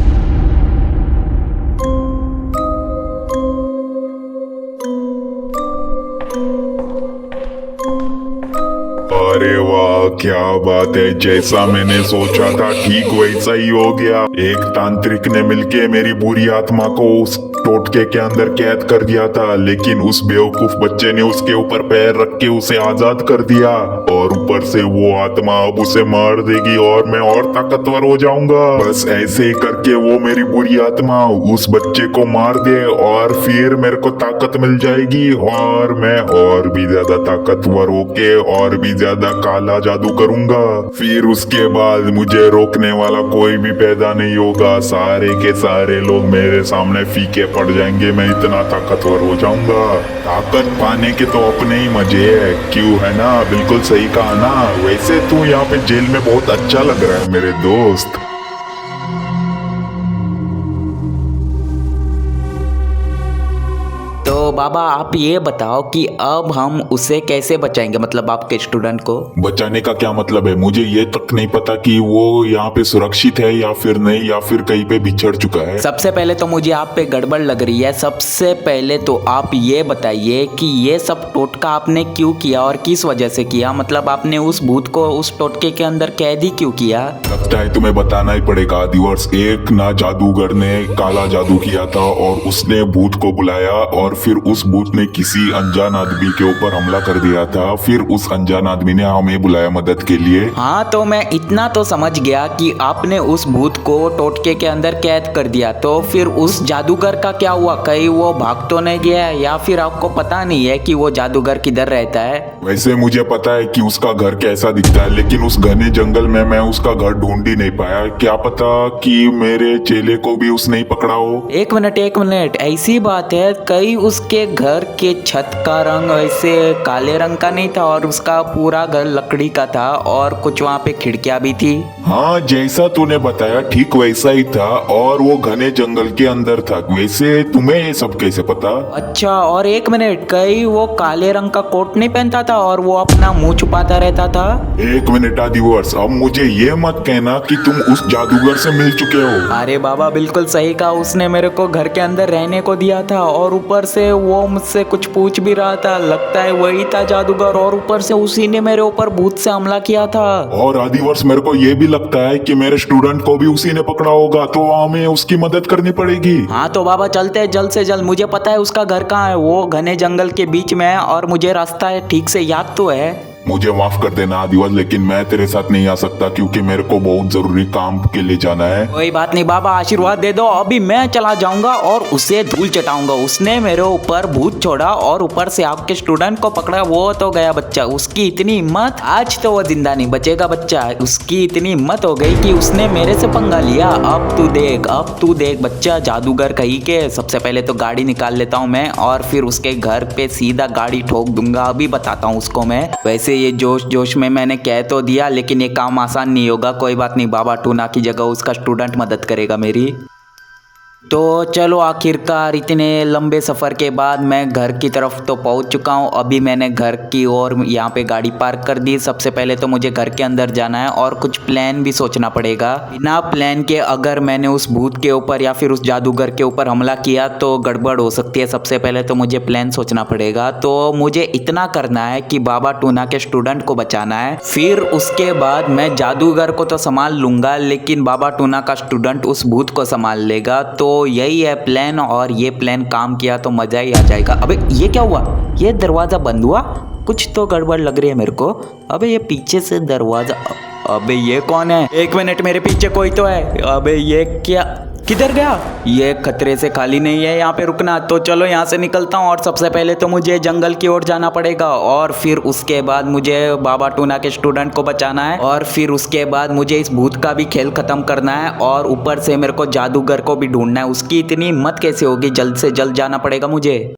अरे वाह, क्या बात है। जैसा मैंने सोचा था ठीक वैसा ही हो गया। एक तांत्रिक ने मिलके मेरी बुरी आत्मा को उस टोटके के अंदर कैद कर दिया था, लेकिन उस बेवकूफ बच्चे ने उसके ऊपर पैर रख के उसे आजाद कर दिया। और ऊपर से वो आत्मा अब उसे मार देगी और मैं और ताकतवर हो जाऊंगा। बस ऐसे ही करके वो मेरी बुरी आत्मा उस बच्चे को मार दे और फिर मेरे को ताकत मिल जाएगी और मैं और भी ज्यादा ताकतवर होके और भी ज्यादा काला जादू करूंगा। फिर उसके बाद मुझे रोकने वाला कोई भी पैदा नहीं होगा। सारे के सारे लोग मेरे सामने फीके पड़ जाएंगे। मैं इतना ताकतवर हो जाऊंगा। ताकत पाने के तो अपने ही मजे है, क्यों है ना? बिल्कुल सही कहा ना। वैसे तू यहाँ पे जेल में बहुत अच्छा लग रहा है मेरे दोस्त। तो बाबा, आप ये बताओ कि अब हम उसे कैसे बचाएंगे, मतलब आपके स्टूडेंट को? बचाने का क्या मतलब है? मुझे ये तक नहीं पता कि वो यहाँ पे सुरक्षित है या फिर नहीं, या फिर कहीं पे बिछड़ चुका है। सबसे पहले तो मुझे आप पे गड़बड़ लग रही है। सबसे पहले तो आप ये बताइए कि ये सब टोटका आपने क्यों किया और किस वजह से किया? मतलब आपने उस भूत को उस टोटके के अंदर कैद ही क्यों किया? लगता है तुम्हें बताना ही पड़ेगा आदिवर्स। एक ना जादूगर ने काला जादू किया था और उसने भूत को बुलाया और फिर उस भूत ने किसी अनजान आदमी के ऊपर हमला कर दिया था। फिर उस अनजान आदमी ने हमें बुलाया मदद के लिए। हाँ, तो मैं इतना तो समझ गया कि आपने उस भूत को टोटके के अंदर कैद कर दिया। तो फिर उस जादूगर का क्या हुआ? कहीं वो भाग तो नहीं गया या फिर आपको पता नहीं है कि वो जादूगर किधर रहता है? वैसे मुझे पता है कि उसका घर कैसा दिखता है, लेकिन उस घने जंगल में मैं उसका घर ढूंढ ही नहीं पाया। क्या पता कि मेरे चेले को भी उसने ही पकड़ा हो। एक मिनट, ऐसी बात है, कहीं उसके घर के छत का रंग ऐसे काले रंग का नहीं था और उसका पूरा घर लकड़ी का था और कुछ वहाँ पे खिड़कियां भी थी? हाँ, जैसा तूने बताया ठीक वैसा ही था और वो घने जंगल के अंदर था। वैसे तुम्हें ये सब कैसे पता? अच्छा, और एक मिनट, कहीं वो काले रंग का कोट नहीं पहनता था और वो अपना मुंह छुपाता रहता था? एक मिनट आदिवर्स, अब मुझे ये मत कहना कि तुम उस जादूगर से मिल चुके हो। अरे बाबा, बिल्कुल सही कहा। उसने मेरे को घर के अंदर रहने को दिया था और ऊपर से वो मुझसे कुछ पूछ भी रहा था, लगता है वही था जादूगर, और ऊपर से उसी ने मेरे ऊपर भूत से हमला किया था। और आदिवर्ष मेरे को ये भी लगता है कि मेरे स्टूडेंट को भी उसी ने पकड़ा होगा, तो हमें उसकी मदद करनी पड़ेगी। हाँ तो बाबा चलते हैं जल्द से जल्द। मुझे पता है उसका घर कहाँ है, वो घने जंगल के बीच में है और मुझे रास्ता है ठीक से याद तो है। मुझे माफ कर देना आदिवर्ष, लेकिन मैं तेरे साथ नहीं आ सकता क्योंकि मेरे को बहुत जरूरी काम के लिए जाना है। कोई बात नहीं बाबा, आशीर्वाद दे दो। अभी मैं चला जाऊंगा और उसे धूल चटाऊंगा। उसने मेरे ऊपर भूत छोड़ा और ऊपर से आपके स्टूडेंट को पकड़ा, वो तो गया बच्चा। उसकी इतनी हिम्मत, आज तो वो जिंदा नहीं बचेगा बच्चा। उसकी इतनी हिम्मत हो गई कि उसने मेरे से पंगा लिया। अब तू देख बच्चा, जादूगर कहीं के। सबसे पहले तो गाड़ी निकाल लेता हूँ मैं और फिर उसके घर पे सीधा गाड़ी ठोक दूंगा। अभी बताता हूँ उसको मैं। वैसे ये जोश में मैंने कह तो दिया, लेकिन ये काम आसान नहीं होगा। कोई बात नहीं, बाबा टूना की जगह उसका स्टूडेंट मदद करेगा मेरी। तो चलो आखिरकार इतने लंबे सफ़र के बाद मैं घर की तरफ तो पहुंच चुका हूं। अभी मैंने घर की ओर यहाँ पे गाड़ी पार्क कर दी। सबसे पहले तो मुझे घर के अंदर जाना है और कुछ प्लान भी सोचना पड़ेगा। बिना प्लान के अगर मैंने उस भूत के ऊपर या फिर उस जादूगर के ऊपर हमला किया तो गड़बड़ हो सकती है। सबसे पहले तो मुझे प्लान सोचना पड़ेगा। तो मुझे इतना करना है कि बाबा टूना के स्टूडेंट को बचाना है। फिर उसके बाद मैं जादूगर को तो संभाल लूंगा, लेकिन बाबा टूना का स्टूडेंट उस भूत को संभाल लेगा। तो यही है प्लान, और ये प्लान काम किया तो मजा ही आ जाएगा। अबे ये क्या हुआ? ये दरवाजा बंद हुआ, कुछ तो गड़बड़ लग रही है मेरे को। अबे ये पीछे से दरवाजा, अबे ये कौन है? एक मिनट, मेरे पीछे कोई तो है। अबे ये क्या, किधर गया? ये खतरे से खाली नहीं है यहाँ पे रुकना। तो चलो यहाँ से निकलता हूँ और सबसे पहले तो मुझे जंगल की ओर जाना पड़ेगा और फिर उसके बाद मुझे बाबा टूना के स्टूडेंट को बचाना है और फिर उसके बाद मुझे इस भूत का भी खेल खत्म करना है और ऊपर से मेरे को जादूगर को भी ढूंढना है। उसकी इतनी हिम्मत कैसे होगी? जल्द से जल्द जाना पड़ेगा मुझे।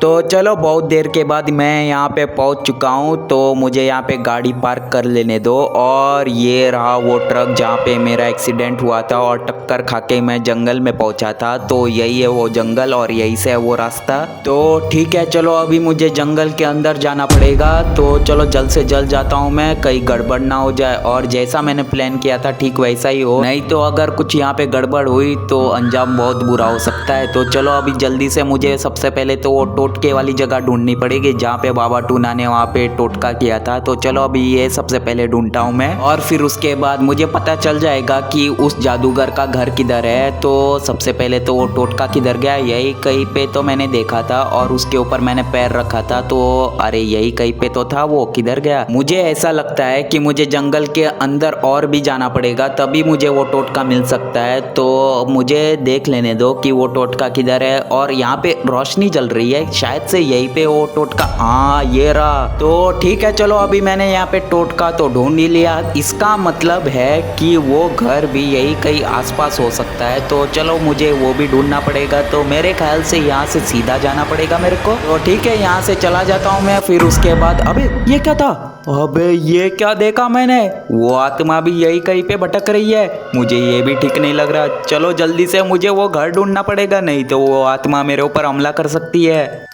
तो चलो बहुत देर के बाद मैं यहाँ पे पहुँच चुका हूँ। तो मुझे यहाँ पे गाड़ी पार्क कर लेने दो और ये रहा वो ट्रक जहाँ पे मेरा एक्सीडेंट हुआ था और टक्कर खा के मैं जंगल में पहुँचा था। तो यही है वो जंगल और यही से है वो रास्ता। तो ठीक है, चलो अभी मुझे जंगल के अंदर जाना पड़ेगा। तो चलो जल्द से जल्द जाता हूँ मैं, कहीं गड़बड़ ना हो जाए और जैसा मैंने प्लान किया था ठीक वैसा ही हो। नहीं तो अगर कुछ यहाँ पे गड़बड़ हुई तो अंजाम बहुत बुरा हो सकता है। तो चलो अभी जल्दी से मुझे सबसे पहले तो वो टोटके वाली जगह ढूंढनी पड़ेगी जहाँ पे बाबा टूना ने वहाँ पे टोटका किया था। तो चलो अभी ये सबसे पहले ढूंढता हूँ मैं और फिर उसके बाद मुझे पता चल जाएगा कि उस जादूगर का घर किधर है। तो सबसे पहले तो वो टोटका किधर गया, यही कहीं पे तो मैंने देखा था और उसके ऊपर मैंने पैर रखा था। तो अरे यही कहीं पे तो था, वो किधर गया? मुझे ऐसा लगता है कि मुझे जंगल के अंदर और भी जाना पड़ेगा तभी मुझे वो टोटका मिल सकता है। तो मुझे देख लेने दो कि वो टोटका किधर है। और यहाँ पे रोशनी जल रही है, शायद से यही पे वो टोटका, हाँ ये रहा। तो ठीक है, चलो अभी मैंने यहाँ पे टोटका तो ढूंढ ही लिया। इसका मतलब है कि वो घर भी यही कहीं आसपास हो सकता है। तो चलो मुझे वो भी ढूंढना पड़ेगा। तो मेरे ख्याल से यहाँ से सीधा जाना पड़ेगा मेरे को। तो ठीक है, यहाँ से चला जाता हूँ मैं। फिर उसके बाद अबे ये क्या था? अबे ये क्या देखा मैंने? वो आत्मा भी यही कहीं पे भटक रही है। मुझे ये भी ठीक नहीं लग रहा। चलो जल्दी से मुझे वो घर ढूंढना पड़ेगा, नहीं तो वो आत्मा मेरे ऊपर हमला कर सकती है।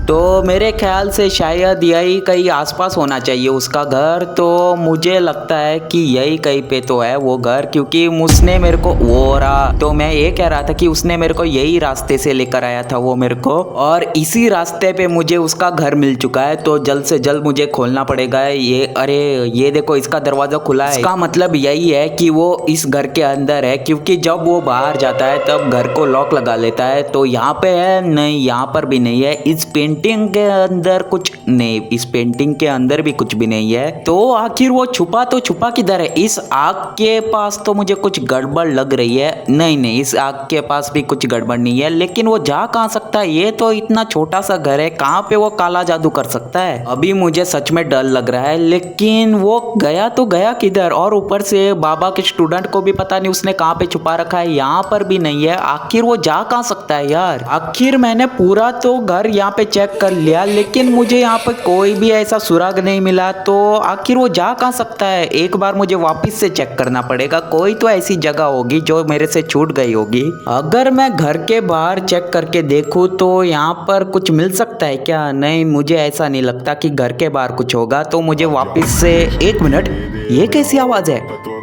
तो मेरे ख्याल से शायद यही कहीं आसपास होना चाहिए उसका घर। तो मुझे लगता है कि यही कहीं पे तो है वो घर, क्योंकि उसने मेरे को वो रहा। तो मैं ये कह रहा था कि उसने मेरे को यही रास्ते से लेकर आया था वो मेरे को, और इसी रास्ते पे मुझे उसका घर मिल चुका है। तो जल्द से जल्द मुझे खोलना पड़ेगा ये। अरे ये देखो, इसका दरवाजा खुला है। इसका मतलब यही है कि वो इस घर के अंदर है, क्योंकि जब वो बाहर जाता है तब घर को लॉक लगा लेता है। तो यहाँ पे है नहीं, यहाँ पर भी नहीं है। इस पेंटिंग के अंदर कुछ नहीं, इस पेंटिंग के अंदर भी कुछ भी नहीं है। तो आखिर वो छुपा किधर है? इस आग के पास तो मुझे कुछ गड़बड़ लग रही है। नहीं, इस आग के पास भी कुछ गड़बड़ नहीं है, लेकिन वो जा कहाँ सकता है? ये तो इतना छोटा सा घर है, कहाँ पे वो काला जादू कर सकता है? अभी मुझे सच में डर लग रहा है, लेकिन वो गया तो गया किधर? और ऊपर से बाबा के स्टूडेंट को भी पता नहीं उसने कहाँ पे छुपा रखा है, यहाँ पर भी नहीं है। आखिर वो जा कहाँ सकता है यार? आखिर मैंने पूरा तो घर यहाँ पे चेक कर लिया, लेकिन मुझे यहाँ पे कोई भी ऐसा सुराग नहीं मिला। तो आखिर वो जा कहाँ सकता है? एक बार मुझे वापस से चेक करना पड़ेगा। कोई तो ऐसी जगह होगी जो मेरे से छूट गई होगी। अगर मैं घर के बाहर चेक करके देखूं तो यहाँ पर कुछ मिल सकता है क्या? नहीं, मुझे ऐसा नहीं लगता कि घर के बाहर कुछ होगा। तो मुझे वापस से, एक मिनट, ये कैसी आवाज है?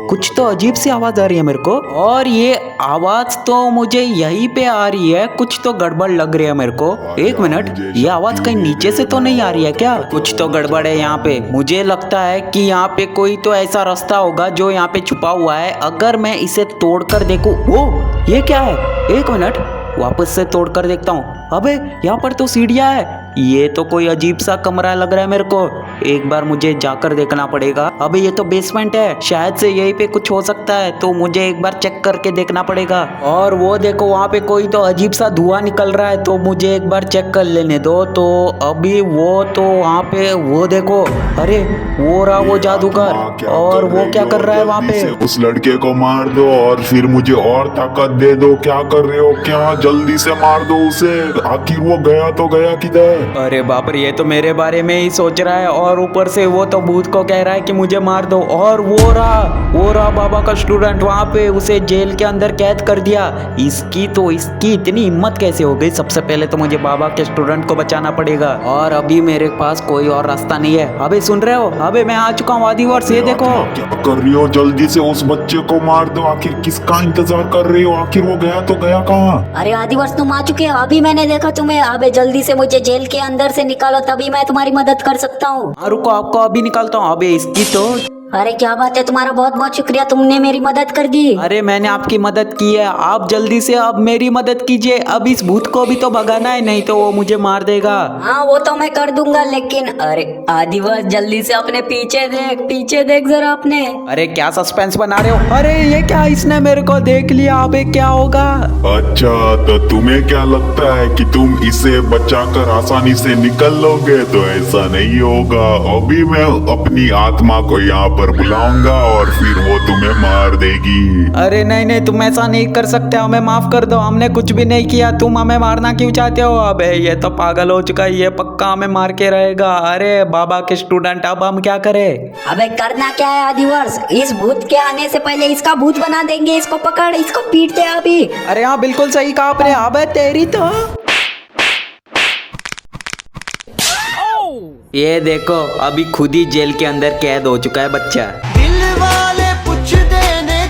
कुछ तो अजीब सी आवाज आ रही है मेरे को, और ये आवाज तो मुझे यहीं पे आ रही है। कुछ तो गड़बड़ लग रही है मेरे को। एक मिनट, ये आवाज कहीं नीचे से तो नहीं आ रही है क्या? कुछ तो गड़बड़ है यहाँ पे। मुझे लगता है कि यहाँ पे कोई तो ऐसा रास्ता होगा जो यहाँ पे छुपा हुआ है। अगर मैं इसे तोड़कर देखूं, वो ये क्या है? एक मिनट, वापस से तोड़कर देखता हूँ। अबे यहाँ पर तो सीढ़ियाँ है। ये तो कोई अजीब सा कमरा लग रहा है मेरे को। एक बार मुझे जाकर देखना पड़ेगा। अबे ये तो बेसमेंट है, शायद से यहीं पे कुछ हो सकता है, तो मुझे एक बार चेक करके देखना पड़ेगा। और वो देखो, वहाँ पे कोई तो अजीब सा धुआं निकल रहा है, तो मुझे एक बार चेक कर लेने दो। तो अभी वो तो वहाँ पे वो देखो, अरे वो रहा वो जादूगर, और वो क्या कर रहा है वहाँ पे? उस लड़के को मार दो और फिर मुझे और ताकत दे दो। क्या कर रहे हो? क्या? जल्दी से मार दो उसे। आखिर वो गया तो गया किधर? अरे बाप रे, ये तो मेरे बारे में ही सोच रहा है, और ऊपर से वो तो भूत को कह रहा है कि मुझे मार दो। और वो रहा बाबा का स्टूडेंट, वहाँ पे उसे जेल के अंदर कैद कर दिया। इसकी इतनी हिम्मत कैसे हो गई? सबसे पहले तो मुझे बाबा के स्टूडेंट को बचाना पड़ेगा, और अभी मेरे पास कोई और रास्ता नहीं है। अबे सुन रहे हो? अबे मैं आ चुका हूँ आदिवर्ष, ये देखो। क्या कर रही हो? जल्दी से उस बच्चे को मार दो। आखिर किसका इंतजार कर रही हो? आखिर वो गया तो गया कहाँ? अरे आदिवर्ष, तुम आ चुके हो, अभी मैंने देखा तुम्हें। अबे जल्दी से मुझे जेल के अंदर से निकालो, तभी मैं तुम्हारी मदद कर सकता हूँ। रुको, आपको अभी निकालता हूँ। अबे इसकी तो, अरे क्या बात है, तुम्हारा बहुत बहुत शुक्रिया, तुमने मेरी मदद कर दी। अरे मैंने आपकी मदद की है, आप जल्दी से अब मेरी मदद कीजिए। अब इस भूत को भी तो भगाना है, नहीं तो वो मुझे मार देगा। हाँ वो तो मैं कर दूंगा, लेकिन अरे आदिवास जल्दी से अपने पीछे देख जरा अपने। अरे क्या सस्पेंस बना रहे हो? अरे ये क्या, इसने मेरे को देख लिया। अबे क्या होगा? अच्छा, तो तुम्हें क्या लगता है कि तुम इसे बचाकर आसानी से निकल लोगे? तो ऐसा नहीं होगा। अभी मैं अपनी आत्मा को यहाँ पर बुलाऊंगा और फिर वो तुम्हें मार देगी। अरे नहीं, तुम ऐसा नहीं कर सकते, हमें माफ कर दो, हमने कुछ भी नहीं किया। तुम हमें मारना क्यों चाहते हो? अबे ये तो पागल हो चुका है, ये पक्का हमें मार के रहेगा। अरे बाबा के स्टूडेंट, अब हम क्या करें? अबे करना क्या है आदिवर्ष, इस भूत के आने से पहले इसका भूत बना देंगे। इसको पकड़, इसको पीटते हैं अभी। अरे हाँ, बिल्कुल सही कहा आपने। अबे तेरी तो, ये देखो, अभी खुद ही जेल के अंदर कैद हो चुका है बच्चा। दिल वाले पूछ देने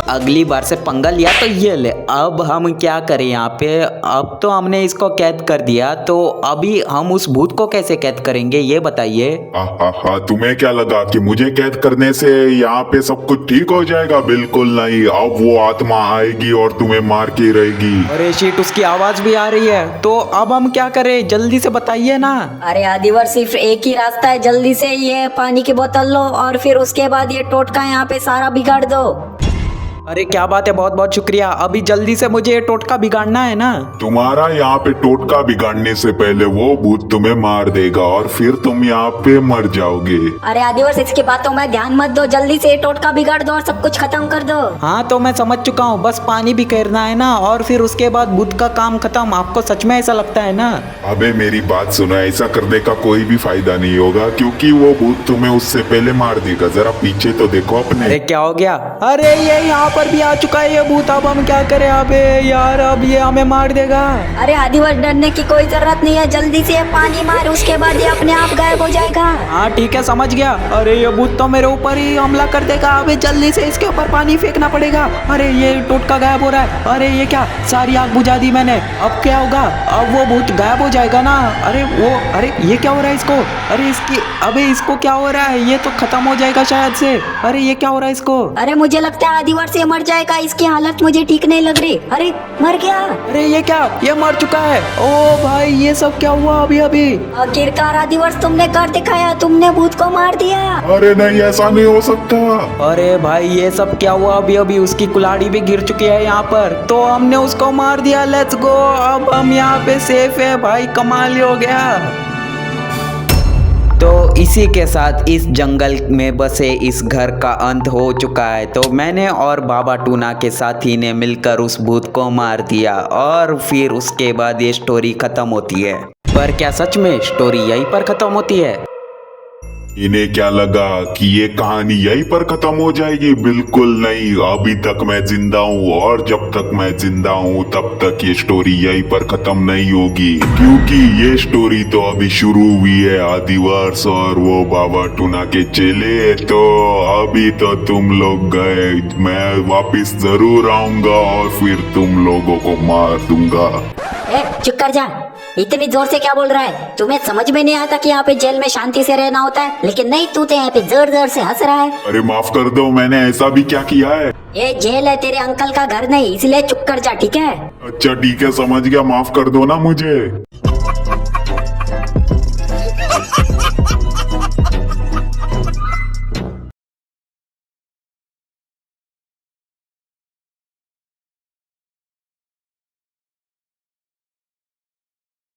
अगली बार से पंगा लिया तो ये ले। अब हम क्या करें यहाँ पे? अब तो हमने इसको कैद कर दिया, तो अभी हम उस भूत को कैसे कैद करेंगे, ये बताइए। हाँ, तुम्हें क्या लगा कि मुझे कैद करने से यहाँ पे सब कुछ ठीक हो जाएगा? बिल्कुल नहीं। अब वो आत्मा आएगी और तुम्हें मार के रहेगी। अरे शिट, उसकी आवाज भी आ रही है। तो अब हम क्या करें, जल्दी से बताइए ना। अरे आदिवर्ष, सिर्फ एक ही रास्ता है। जल्दी से ये पानी की बोतल लो और फिर उसके बाद ये टोटका यहाँ पे सारा बिगाड़ दो। अरे क्या बात है, बहुत बहुत शुक्रिया। अभी जल्दी से मुझे ये टोटका बिगाड़ना है ना। तुम्हारा यहाँ पे टोटका बिगाड़ने से पहले वो भूत तुम्हें मार देगा और फिर तुम यहाँ पे मर जाओगे। अरे आदिवर्ष, इसकी बातों में ध्यान मत दो, जल्दी से ये टोटका बिगाड़ दो और सब कुछ खत्म कर दो। हाँ तो मैं समझ चुका हूँ, बस पानी भी करना है ना, और फिर उसके बाद भूत का काम खत्म। आपको सच में ऐसा लगता है ना? अबे मेरी बात सुनो, ऐसा करने का कोई भी फायदा नहीं होगा, क्योंकि वो भूत तुम्हें उससे पहले मार देगा। जरा पीछे तो देखो अपने। अरे क्या हो गया? अरे ये यहाँ पर भी आ चुका है ये भूत। अब हम क्या करें? अबे यार, अब ये हमें मार देगा। अरे आदिवर्ष, डरने की कोई जरूरत नहीं है, जल्दी से पानी मार, उसके बाद ये अपने आप गायब हो जाएगा। हाँ ठीक है, समझ गया। अरे ये भूत तो मेरे ऊपर ही हमला कर देगा। अबे जल्दी से इसके ऊपर पानी फेंकना पड़ेगा। अरे ये टोटका गायब हो रहा है। अरे ये क्या, सारी आग बुझा दी मैंने। अब क्या होगा? अब वो भूत गायब हो जाएगा ना। अरे ये क्या हो रहा है इसको? अरे इसको क्या हो रहा है? ये तो खत्म हो जाएगा शायद से। अरे ये क्या हो रहा है इसको? अरे मुझे लगता है आदिवर्ष ये मर जाएगा, इसकी हालत मुझे ठीक नहीं लग रही। अरे मर गया। अरे ये क्या, ये मर चुका है? ओ भाई, ये सब क्या हुआ अभी? आखिरकार आदिवर्ष, तुमने कर दिखाया, तुमने भूत को मार दिया। अरे नहीं, ऐसा नहीं हो सकता। अरे भाई, ये सब क्या हुआ अभी? उसकी कुल्हाड़ी भी गिर चुकी है यहाँ पर, तो हमने उसको मार दिया। लेट्स गो, अब हम यहाँ पे सेफ है भाई, कमाल ही हो गया। तो इसी के साथ इस जंगल में बसे इस घर का अंत हो चुका है। तो मैंने और बाबा टूना के साथी ने मिलकर उस भूत को मार दिया, और फिर उसके बाद ये स्टोरी खत्म होती है। पर क्या सच में स्टोरी यहीं पर खत्म होती है? इन्हें क्या लगा कि ये कहानी यहीं पर खत्म हो जाएगी? बिल्कुल नहीं, अभी तक मैं जिंदा हूँ और जब तक मैं जिंदा हूँ तब तक ये स्टोरी यहीं पर खत्म नहीं होगी, क्योंकि ये स्टोरी तो अभी शुरू हुई है। आदिवास और वो बाबा टूना के चेले, तो अभी तो तुम लोग गए, मैं वापिस जरूर आऊंगा और फिर तुम लोगों को मार दूंगा। ए चुप कर जा, इतनी जोर से क्या बोल रहा है? तुम्हें समझ में नहीं आता कि यहाँ पे जेल में शांति से रहना होता है? लेकिन नहीं, तू तो यहाँ पे जोर जोर से हंस रहा है। अरे माफ कर दो, मैंने ऐसा भी क्या किया है? ये जेल है, तेरे अंकल का घर नहीं, इसलिए चुप कर जा, ठीक है? अच्छा ठीक है, समझ गया, माफ कर दो ना मुझे।